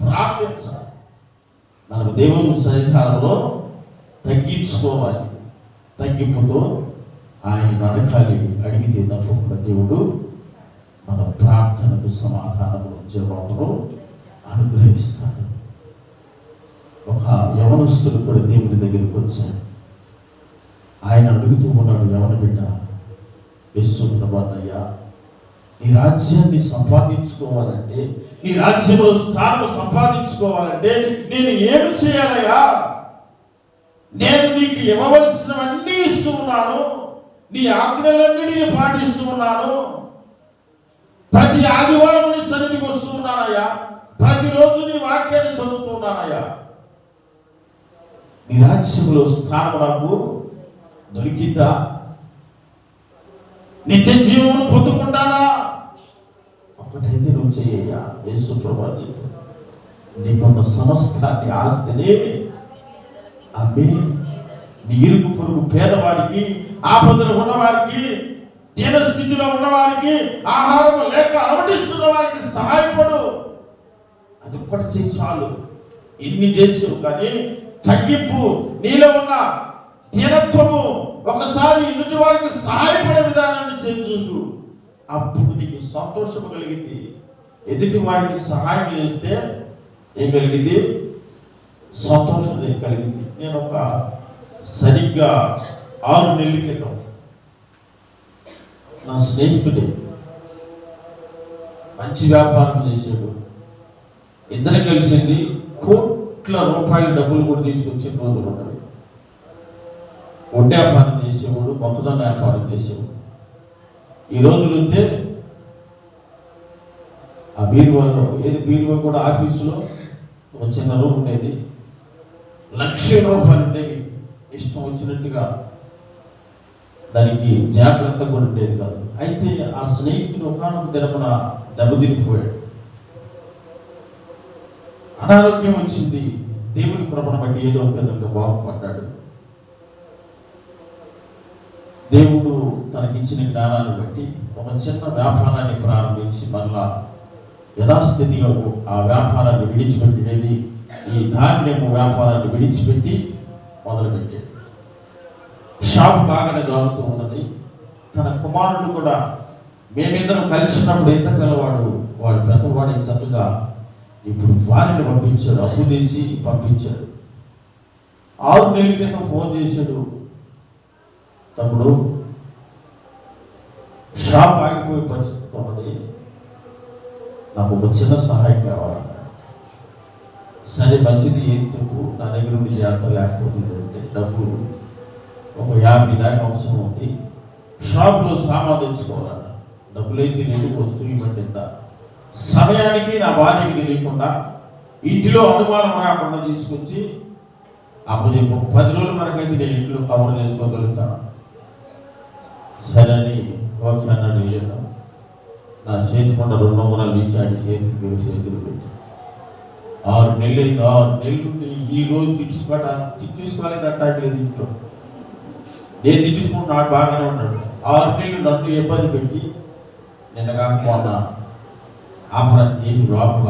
S1: ప్రార్థించాలి. మనకు దేవుని సన్నిధానంలో తగ్గించుకోవాలి, తగ్గింపుతో ఆయన అడగాలి. అడిగితే తప్పకుండా దేవుడు మన ప్రార్థనకు సమాధానము జవాబును అనుగ్రహిస్తాడు. ఒక యవనస్తుడు కూడా దేవుని దగ్గరికి వచ్చాడు. ఆయన అడుగుతూ ఉన్నాడు, యవన బిడ్డ, యేసుప్రభువయ్యా, నీ రాజ్యాన్ని సంపాదించుకోవాలంటే, నీ రాజ్యంలో స్థానం సంపాదించుకోవాలంటే నేను ఏమి చేయాలయ్యా? నేను నీకు ఇవ్వవలసినవన్నీ ఇస్తూ ఉన్నాను, నీ ఆజ్ఞలన్నిటినీ పాటిస్తూ ఉన్నాను, ప్రతి ఆదివారం నీ సన్నిధికి వస్తూ ఉన్నానయ్యా, ప్రతిరోజు నీ వాక్యాన్ని చదువుతూ ఉన్నానయ్యా, నీ రాజ్యంలో స్థానం నాకు దొరికిందా? నిత్య జీవమును పొందుకుంటానా? ఒకటైతే నువ్వు చెయ్యయ్యా. యేసు ప్రభువు నీకున్న సమస్తాన్ని, ఆస్తిని అమ్మి నీ ఇరుగు పొరుగు పేదవారికి, ఆపదలు ఉన్నవారికి, దీన స్థితిలో ఉన్నవారికి, ఆహారం లేక అలవటిస్తున్న వారికి సహాయపడు. అది ఒక్కటి చేయి చాలు. ఇన్ని చేసావు కానీ తగ్గింపు, నీలో ఉన్న దీనత్వము, ఒకసారి ఎదుటి వారికి సహాయపడే విధానాన్ని చేసి చూసు. అప్పుడు నీకు సంతోషం కలిగింది. ఎదుటి వారికి సహాయం చేస్తే ఏం కలిగింది? సంతోషం కలిగింది. నేను ఒక సరిగ్గా 6 నెలల క్రితం నా స్నేహితుడే మంచి వ్యాపారం చేసాడు. ఇద్దరు కలిసింది కోట్ల రూపాయల డబ్బులు కూడా తీసుకొచ్చే రోజులు ఉన్నాయి. వడ్డీ వ్యాపారం చేసేవాడు, మొక్కజొన్న వ్యాపారం చేసేవాడు. ఈ రోజులు వస్తే ఆ బీరువాలో, ఏది బీరువా కూడా ఆఫీసులో ఒక చిన్న రూమ్ ఉండేది, లక్షల రూపాయలు ఉండేవి, ఇష్టం వచ్చినట్టుగా దానికి జాగ్రత్త కూడా ఉండేది కాదు. అయితే ఆ స్నేహితుడు ఒకనొక దినమున దెబ్బతినిపోయాడు, అనారోగ్యం వచ్చింది. దేవుని కృపను బట్టి ఏదో ఒక విధంగా బాగుపడ్డాడు. దేవుడు తనకిచ్చిన జ్ఞానాన్ని బట్టి ఒక చిన్న వ్యాపారాన్ని ప్రారంభించి మళ్ళా యథాస్థితిగా ఆ వ్యాపారాన్ని విడిచిపెట్టేది, ఈ ధాన్యము వ్యాపారాన్ని విడిచిపెట్టి మొదలుపెట్టాడు. షాపు బాగానే జరుగుతూ ఉన్నది. తన కుమారుడు కూడా, మేమిద్దరం కలిసినప్పుడు ఎంత పిల్లవాడు, వాడు పెద్దవాడి చక్కగా ఇప్పుడు వారిని పంపించాడు, అప్పు చేసి పంపించాడు. 6 నెలల క్రితం ఫోన్ చేశాడు, తమ్ముడు షాప్ ఆగిపోయే పరిస్థితి ఉన్నది, నాకు ఒక చిన్న సహాయం కావాలన్నాడు. సరే మంచిది, ఏం చెప్పు, నా దగ్గర నుండి జాగ్రత్త లేకపోతుంది అంటే డబ్బులు ఒక 50 దాకా అవసరం ఉంది, షాప్లో సామాన్ తెచ్చుకోవాలన్నా. డబ్బులైతే లేదు, వస్తువు ఇవ్వండి. ఎంత సమయానికి నా భార్యకి తెలియకుండా ఇంటిలో అనుమానం రాకుండా తీసుకొచ్చి అప్పుడు 10 రోజుల వరకైతే నేను ఇంట్లో కవర్ చేసుకోగలుగుతాను. సరే అని ఓకే అన్నాడు. వెళ్ళాను, నా చేతికుండా 2 ఉంగరాలు ఇచ్చాడు, చేతులు పెట్టి 6 నెలలు అయింది. 6 నెలల నుండి ఈ రోజు తిట్టుకోలేదంటలేదు ఇంట్లో. నేను తిట్టించుకుంటున్నాడు, బాగానే ఉన్నాడు. 6 నెలలు నన్ను ఇబ్బంది పెట్టి నిన్న కాకపోనా ఆపరేషన్ చేసి లోపల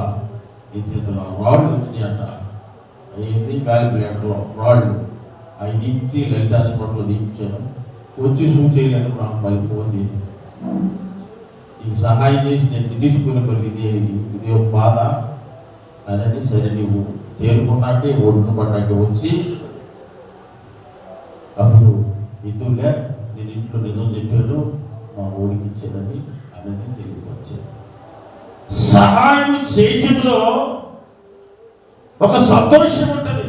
S1: ఈ చేతిలో రాళ్ళు వచ్చినాయి అంట. ఏంటి గాలి ప్లేట్లో రాళ్ళు అవి దింపి లలిత హాస్పిటల్లో దించాను. వచ్చి చూసేయలేను, నాకు మళ్ళీ ఫోన్ చేసి ఈ సహాయం చేసి నేను తీసుకుని మళ్ళీ ఇది ఒక బాధ అని. సరే నువ్వు తేరుకున్నాకే ఒడ్డును పడ్డాక వచ్చి అప్పుడు ఇద్దులే, నేను ఇంట్లో నిజం చెప్పాను, మా ఓడికి ఇచ్చానని అనేది తెలియపరిచాను. సహాయం చేయటంలో ఒక సంతోషం ఉంటుంది,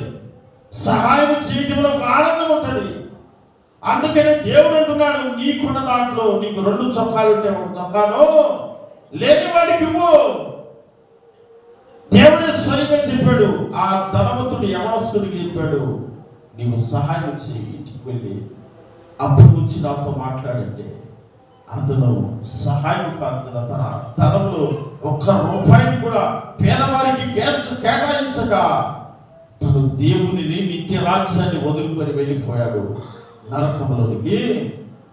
S1: సహాయం చేయటంలో ఒక ఆనందం ఉంటుంది. అందుకనే దేవుడు అంటున్నాడు, నీకున్న దాంట్లో నీకు 2 చొక్కాలు ఉంటే ఒక చొక్కాను లేని వాడికి ఇవ్వు. దేవుడే స్వయంగా చెప్పాడు, ఆ ధనవంతుడు యవనస్తుడికి చెప్పాడు, నీవు సహాయం చేయి, ఇంటికి వెళ్ళి అప్పుడు వచ్చి నాతో మాట్లాడంటే అతను సహాయం కాదు కదా, తన ధనంలో 1 రూపాయిని కూడా పేదవారికి కేటాయించక తను దేవునిని, నిత్య రాజ్యాన్ని వదులుకొని వెళ్ళిపోయాడు, నరకంలోనికి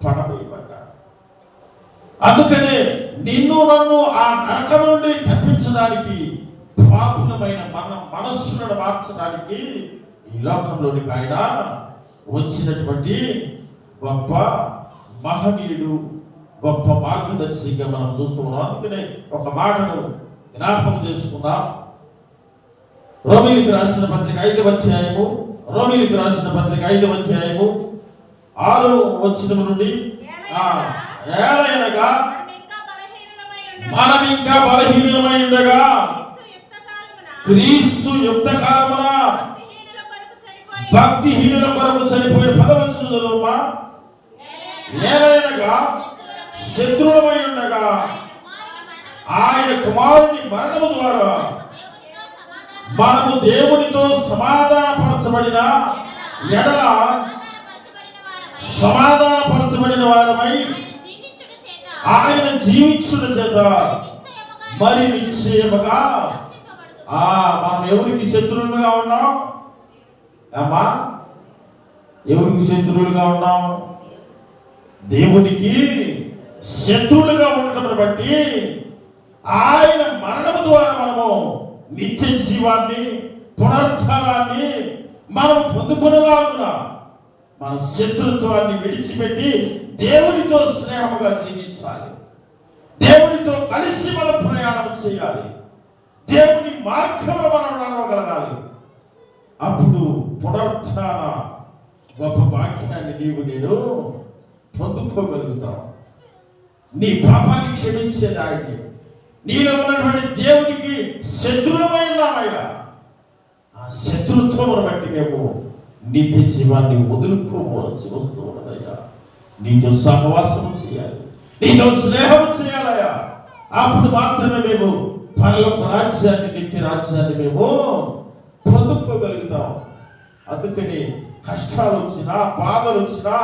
S1: పడవేయబడ్డాడు. అందుకనే నిన్ను నన్ను ఆ నరకం నుండి తప్పించడానికి, పాపులమైన మన మనస్సులను మార్చడానికి ఈ లోకంలోనికి ఆయన వచ్చినటువంటి గొప్ప మహనీయుడు, గొప్ప మార్గదర్శిగా మనం చూస్తున్నాం. అందుకనే ఒక మాటను జ్ఞాపకం చేసుకుందాం. రోమీయులకు రాసిన పత్రిక 5వ అధ్యాయము, రోమీయులకు రాసిన పత్రిక 5వ అధ్యాయము 6వ వచనం నుండి, ఏలయనగా మనం ఇంకా బలహీనమై ఉండగా క్రీస్తు యుక్త కాలమున భక్తిహీనుల కొరకు చనిపోయిన 10వ వచనం చదువుమా. ఏలయనగా శత్రువులమై ఉండగా ఆయన కుమారుని మరణము ద్వారా మనము దేవునితో సమాధానపరచబడిన ఎడల సమాధానపరచబడిన వారమై ఆయన జీవించుట చేత మరి నిశ్చయముగా మనం ఎవరికి శత్రువులుగా ఉన్నాం అమ్మా? ఎవరికి శత్రువులుగా ఉన్నాం? దేవునికి శత్రువులుగా ఉండటం బట్టి ఆయన మరణము ద్వారా మనము నిత్య జీవాన్ని, పునరుద్ధానాన్ని మనం పొందుకునేలాగున మన శత్రుత్వాన్ని విడిచిపెట్టి దేవునితో స్నేహముగా జీవించాలి, దేవునితో కలిసి మనం ప్రయాణం చేయాలి, దేవుని మార్గంలో మనం నడవగలగాలి. అప్పుడు పునరుద్ధాన గొప్ప భాగ్యాన్ని నీవు నేను పొందుకోగలుగుతావు. నీ పాపాన్ని క్షమించేది ఆయనే. నీలో ఉన్నటువంటి దేవునికి శత్రువులమై ఉన్నామయ్యా. ఆ శత్రుత్వమును బట్టి మేము నిత్య జీవాన్ని వదులుకోవాల్సి వస్తూ ఉన్నదయ్యా. నీతో సహవాసం చేయాలి, నీతో స్నేహం చేయాలయ్యా. అప్పుడు మాత్రమే మేము పరలోక రాజ్యాన్ని, నిత్య రాజ్యాన్ని మేము పొందుకోగలుగుతాం. అందుకని కష్టాలు వచ్చినా, బాధలు వచ్చినా,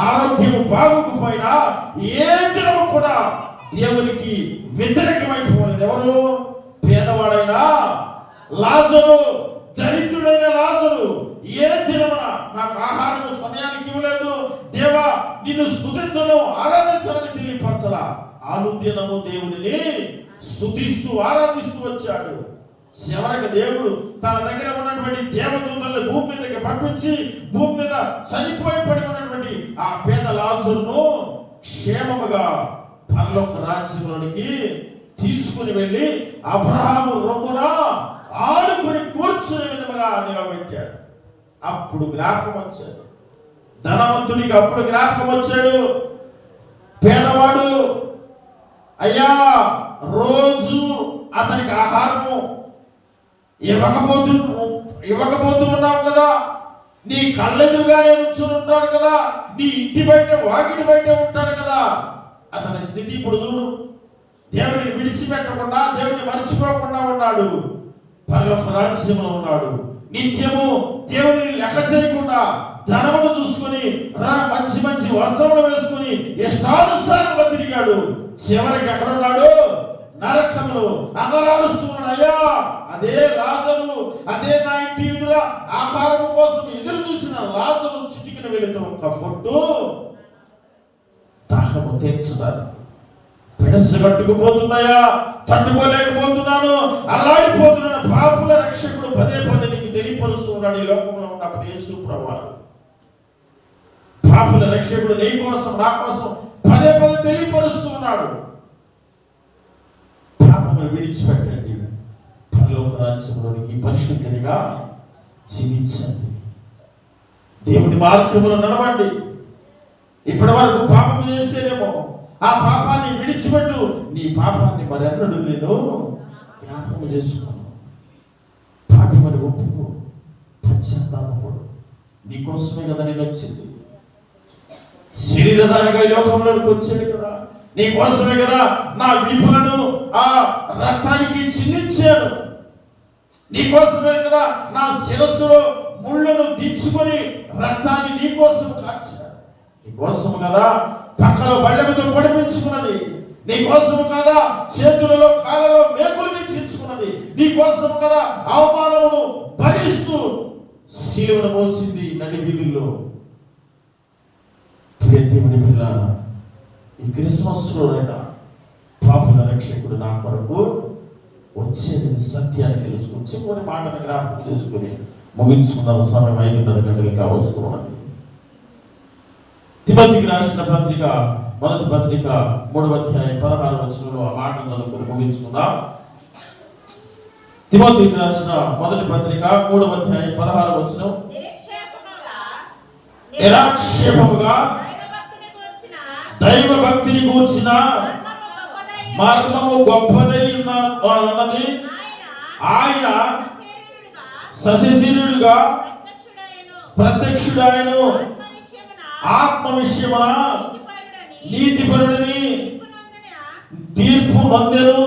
S1: ఆరోగ్యం బాగోకపోయినా ఏ దినము కూడా దేవునికి వ్యతిరేకమైపోలేదు. ఎవరు? పేదవాడైనా లాజరు, దరిద్రుడైన లాజరు ఏ దినమున నాకు ఆహారం సమయానికి ఇవ్వలేదు, దేవా నిన్ను స్తుతించడం ఆరాధించాలని తెలియపరచలా. అనుదినము దేవునిని స్తుతిస్తూ ఆరాధిస్తూ వచ్చాడు. చివరికి దేవుడు తన దగ్గర ఉన్నటువంటి దేవదూతలను భూమి మీదకి పంపించి భూమి మీద చనిపోయి పడి ఉన్నటువంటి ఆ పేద లాజరును క్షేమముగా పరలోక రాజ్యంలోనికి తీసుకుని వెళ్ళి అబ్రహాము రొమ్మున ఆడుకుని కూర్చునే విధముగా నిలబెట్టాడు. అప్పుడు జ్ఞాపకం వచ్చాడు ధనవంతుడికి. అప్పుడు జ్ఞాపకం వచ్చాడు పేదవాడు, అయ్యా రోజు అతనికి ఆహారము ఇవ్వకపోతూ ఉన్నావు కదా, నీ కళ్ళెదురుగానే నుంచుని ఉంటాడు కదా, నీ ఇంటి బయట వాకిటి బయట ఉంటాడు కదా. అతని స్థితి ఇప్పుడు చూడు. దేవుడిని విడిచిపెట్టకుండా, దేవుడిని మర్చిపోకుండా ఉన్నాడు. పరలోక రాజ్యంలో ఉన్నాడు. నిత్యము దేవుడిని లెక్క చేయకుండా ధనమును చూసుకుని మంచి మంచి వస్త్రములు వేసుకుని ఇష్టానుసారంగా తిరిగాడు. చివరికి ఎక్కడున్నాడు? నరకంలో అంగలారుస్తున్నాడు. అయ్యా అదే లాజరు, అదే నా ఇంటి ఎదురా ఆహారం కోసం ఎదురు చూసిన లాజరు చిటికిన వెళుతూ ఒక పొట్టు దాహము తీర్చడానికి పిడసగట్టుకుపోతుందయ్యా, తట్టుకోలేకపోతున్నాను, అల్లాడిపోతున్నాను. పాపుల రక్షకుడు పదే పదే నీకు తెలియపరుస్తూ ఉన్నాడు. ఈ లోకంలో ఉన్నప్పుడు యేసు ప్రభువు పాపుల రక్షకుడు నీ కోసం నా కోసం పదే పదే తెలియపరుస్తూ ఉన్నాడు. పాపమును విడిచిపెట్టండి, పరలోక రాజ్యంలోనికి పరిశుద్ధునిగా జీవించండి, దేవుని మార్గములో నడవండి. ఇప్పటి వరకు పాపం చేసేనేమో, ఆ పాపాన్ని విడిచిపెట్టు. నీ పాపాన్ని మరెన్నడూ నేను జ్ఞాపకం చేసుకున్నాను. పాపమని ఒప్పుకో, పశ్చాత్తాపపడు. నీకోసమే కదా నేను వచ్చింది. శరీరధారిగా ఈ లోకంలోకి వచ్చాడు కదా, నీకోసమే కదా నా వీపులను ఆ రక్తానికి చిందించాడు. నీకోసమే కదా నా శిరస్సులో ముళ్ళను దించుకొని రక్తాన్ని నీకోసం కాచాడు. నీకోసం కదా పక్కలో బళ్ళెముతో పొడిపించుకున్నది. నీకోసం కదా చేతులలో కాళ్ళలో మేకులు దించుకున్నది. నీకోసం కదా అవమానమును భరిస్తూ శిలువను మోసింది నడి వీధుల్లో. దేవుని పిల్లారా, ఈ క్రిస్మస్ రోజైనా పాపుల రక్షకుడు నా కొరకు వచ్చేది సత్యాన్ని తెలుసుకుని చివరి మాటను జ్ఞాపకం చేసుకుని ముగించుకున్న సమయం 5:30 గంటలుగా వస్తున్నది. తిమోతికి రాసిన పత్రిక మొదటి పత్రిక 3వ అధ్యాయం 16వ వచనంలో ఆ మాటను చదువుకుని ముగించుకుందాం. తిమోతికి రాసిన మొదటి పత్రిక 3వ అధ్యాయం 16వ వచనం. నిరాక్షేపముగా దైవ భక్తిని గూర్చిన మర్మము గొప్పదై ఉన్నది. ఆయన సశరీరుడుగా ప్రత్యక్షుడాయను, ఆత్మ విషయమున నీతిపరుడని తీర్పు నొందెను,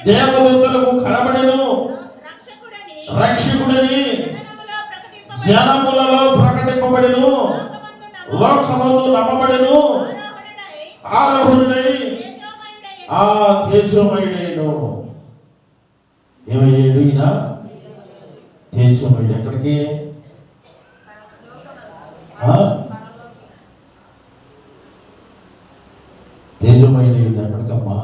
S1: దేవదూతలకు కనబడెను, రక్షకుడని జనములలో ప్రకటింపబడెను, లోకమందు నమ్మబడెను, ఆరోహుడై ఆ తేజోమయుడైను. ఏమయ్యాడు ఈయన? తేజోమయుడు. ఎక్కడికి? తేజోమయుడు ఎక్కడికమ్మా?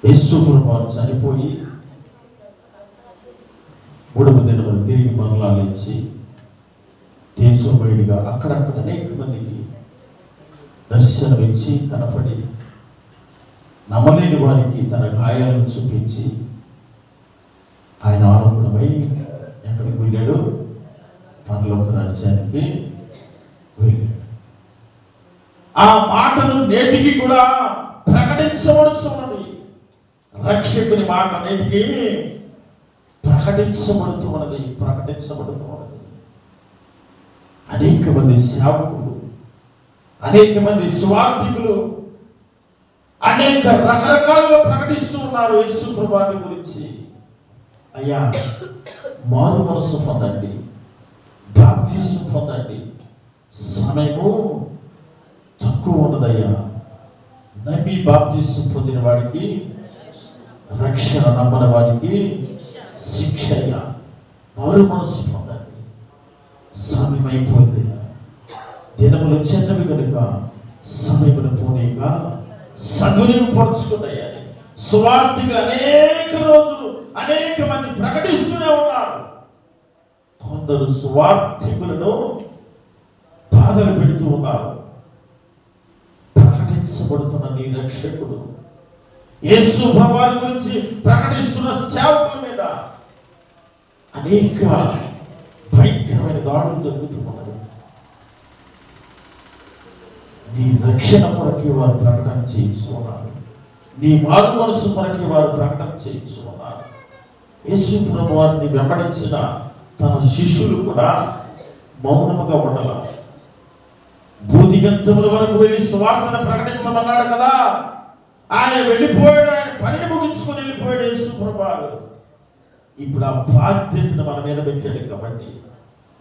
S1: యేసు ప్రభువు చనిపోయి 3వ దినములు తిరిగి మరలా లేచి తేజోమయుడిగా అక్కడక్కడ అనేక మందికి దర్శనమిచ్చి కనపడి నమ్మలేని వారికి తన గాయాలను చూపించి ఆయన ఆరోగ్యమై ఎక్కడికి వెళ్ళాడు? పరలోక రాజ్యానికి వెళ్ళాడు. ఆ మాటను నేటికి కూడా ప్రకటించబడుతున్నది. రక్షకుని మాట నేటికి ప్రకటించబడుతున్నది. అనేక మంది సేవకులు, అనేక మంది సువార్థికులు అనేక రకరకాలుగా ప్రకటిస్తూ ఉన్నారు యేసు ప్రభువాని గురించి. అయ్యా, మారు మనసు పొందండి, బాప్తిస్మం పొందండి, సమయము తక్కువ ఉన్నదయ్యా. నమ్మి బాప్తిస్మం పొందిన వాడికి రక్షణ, నమ్మని వారికి శిక్ష. అయ్యా, మారు మనసు పొందండి, సమయం అయిపోయిందయ్యా. దినములు చెన్నవి కనుక సమయమును పోనీగా సద్వినియోగపరుచుకున్నాయని సువార్తికులు అనేక రోజులు అనేక మంది ప్రకటిస్తూనే ఉన్నారు. కొందరు సువార్తికులను బాధలు పెడుతూ ఉన్నారు. ప్రకటించబడుతున్న నీ రక్షకుడు యేసు ప్రభువాని గురించి ప్రకటిస్తున్న సేవకుల మీద అనేక భయంకరమైన దాడులు జరుగుతూ ఉన్నవి. నీ రక్షణ కొరకే వారు ప్రకటన చేయించు ఉన్నారు. నీ మారు మనసు కొరకే వారు ప్రకటన చేయించు ఉన్నారు. యేసు ప్రభువారిని వెంబడించిన తన శిష్యులు కూడా మౌనముగా ఉండాల. భూదిగంతముల వరకు వెళ్ళి సువార్తను ప్రకటించమన్నాడు కదా. ఆయన వెళ్ళిపోయాడు, ఆయన పనిని ముగించుకొని వెళ్ళిపోయాడు యేసు ప్రభువారు. ఇప్పుడు ఆ బాధ్యతను మన మీద పెట్టాడు కాబట్టి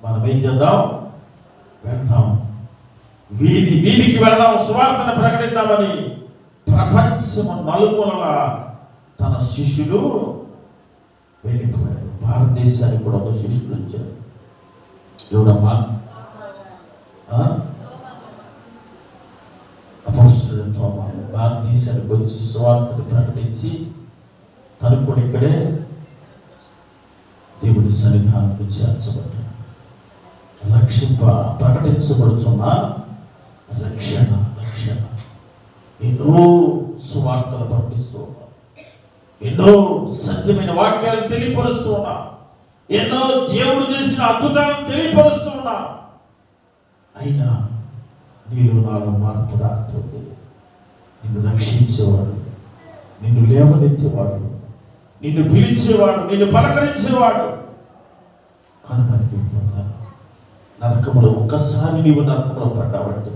S1: మనం ఏం చేద్దాం? వెళ్దాం, వీధి వీధికి వెళదాం, సువార్తను ప్రకటిద్దామని ప్రపంచము నలుమూలల తన శిష్యులు వెళ్ళిపోయారు. భారతదేశానికి కూడా ఒక శిష్యుడు వచ్చారు. ఎవడమ్మా? అపోస్తలుడైన తోమా భారతదేశానికి వచ్చి సువార్తను ప్రకటించి తను కూడా ఇక్కడే దేవుడి సన్నిధానానికి చేర్చబడ్డాడు. ప్రకటించబడుతున్న రక్షణ రక్షణ ఎన్నో సువార్తలు ప్రకటిస్తూ ఉన్నా, ఎన్నో సత్యమైన వాక్యాలను తెలియపరుస్తూ ఉన్నా, ఎన్నో దేవుడు చేసిన అద్భుతాలను తెలియపరుస్తూ ఉన్నా. అయినా నీలో నాలో మార్పు రాకపోతే నిన్ను రక్షించేవాడు, నిన్ను లేవనెత్తేవాడు, నిన్ను పిలిచేవాడు, నిన్ను పలకరించేవాడు కనుమరుగైపోతాడు. నరకంలో ఒక్కసారి నీవు నరకంలో పడ్డావంటే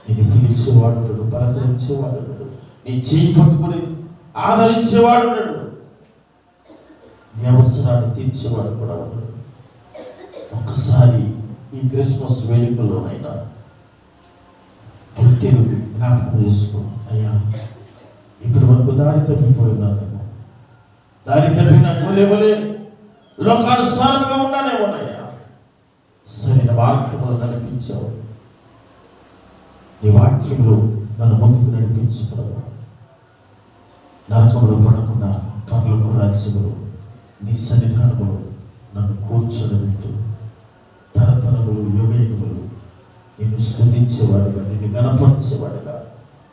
S1: నిన్ను పిలిచేవాడు ఉన్నాడు, పలకరించేవాడు ఉన్నాడు, నీ చేయి పట్టుకుని ఆదరించేవాడు ఉన్నాడు, నీ అవసరాన్ని తీర్చేవాడు కూడా ఉన్నాడు. ఒక్కసారి ఈ క్రిస్మస్ వేడుకల్లోనైనా గుర్తెరుగు జ్ఞాపకం చేసుకో. అయ్యా, ఇప్పుడు మనకు దారి తప్పిపోయినాను, దారి తప్పిన లేవలే, లోకానుసారంగా ఉన్నానేమోనయ్యా. సరైన మార్గంలో నడిపించావు, నీ వాక్యంలో నన్ను ముందుకు నడిపించుకున్నావు. నరకంలో పడకుండా పరలోక రాజ్యంలో నీ సన్నిధానంలో నన్ను కూర్చోబెట్టు. తరతరములు యుగయుగములు నిన్ను స్తుతించేవాడుగా, నిన్ను గణపరిచేవాడుగా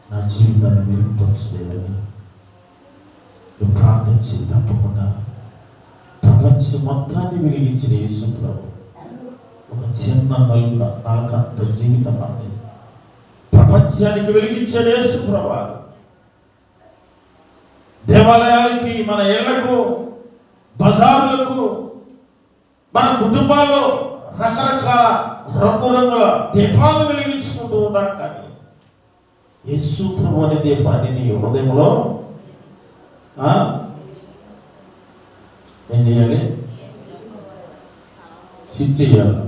S1: నా జీవితాన్ని మెరుగుపరచలేదని నువ్వు ప్రార్థించి తప్పకుండా ప్రపంచం మొత్తాన్ని వెలిగించిన యేసు ప్రభు ఒక చిన్న నలకంత జీవితం అన్నది ప్రపంచానికి వెలిగించాడు యేసు ప్రభు. దేవాలయాలకి, మన ఇళ్లకు, బజారులకు, మన కుటుంబాల్లో రకరకాల రంగురంగుల దీపాలను వెలిగించుకుంటూ ఉన్నాం. కానీ యేసు ప్రభు అనే దీపాన్ని నీ హృదయంలో ఏం చేయాలి? చిత్తేయాలి.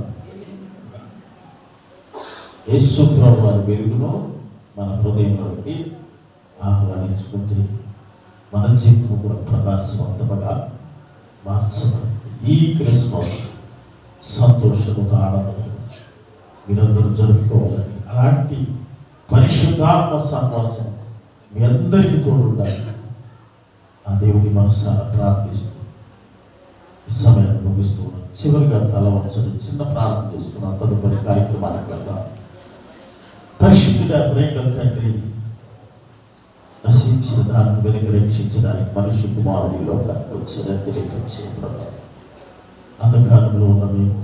S1: యేసు ప్రభు వారి వెలుగును మన హృదయంలోకి ఆహ్వానించుకుంటే మన జీవితం కూడా ప్రకాశవంతముగా మార్చబడింది. ఈ క్రిస్మస్ సంతోషముతో ఆనందంతో మీరందరూ జరుపుకోవాలని, అలాంటి పరిశుద్ధాత్మ సహవాసం మీ అందరికీ తోడు ఉండాలి ఆ దేవుని మనసారా ప్రార్థిస్తూ ఈ సమయాన్ని ముగిస్తూ ఉన్నాను. చివరిగా తల వంచని చిన్న ప్రార్థన చేస్తున్నాను. తదుపరి కార్యక్రమానికి వెళ్దాం. పరిశుద్ధుడా, ప్రేమ తండ్రి, నశించిన దాన్ని వెనుక రక్షించడానికి మనుష్య కుమారుడి లోకానికి వచ్చిన తెలియపరిచే ప్రభావం. అంధకారంలో ఉన్న మేము,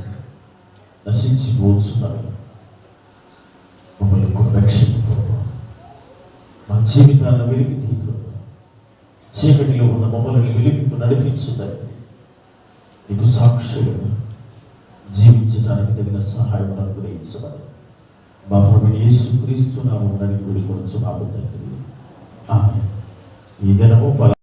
S1: నశించిపోతున్నవి, మమ్మల్ని కూడా రక్షించు. మా జీవితాలను వెలికి తీరు, చీకటిలో ఉన్న మమ్మల్ని వెలుగుకు నడిపించుదని నీకు సాక్షులుగా జీవించడానికి తగిన సహాయం అనుగ్రహించమని మా ప్రభువైన యేసుక్రీస్తు నామమున వేడుకొనుచున్నాము తండ్రి. ఈ దినము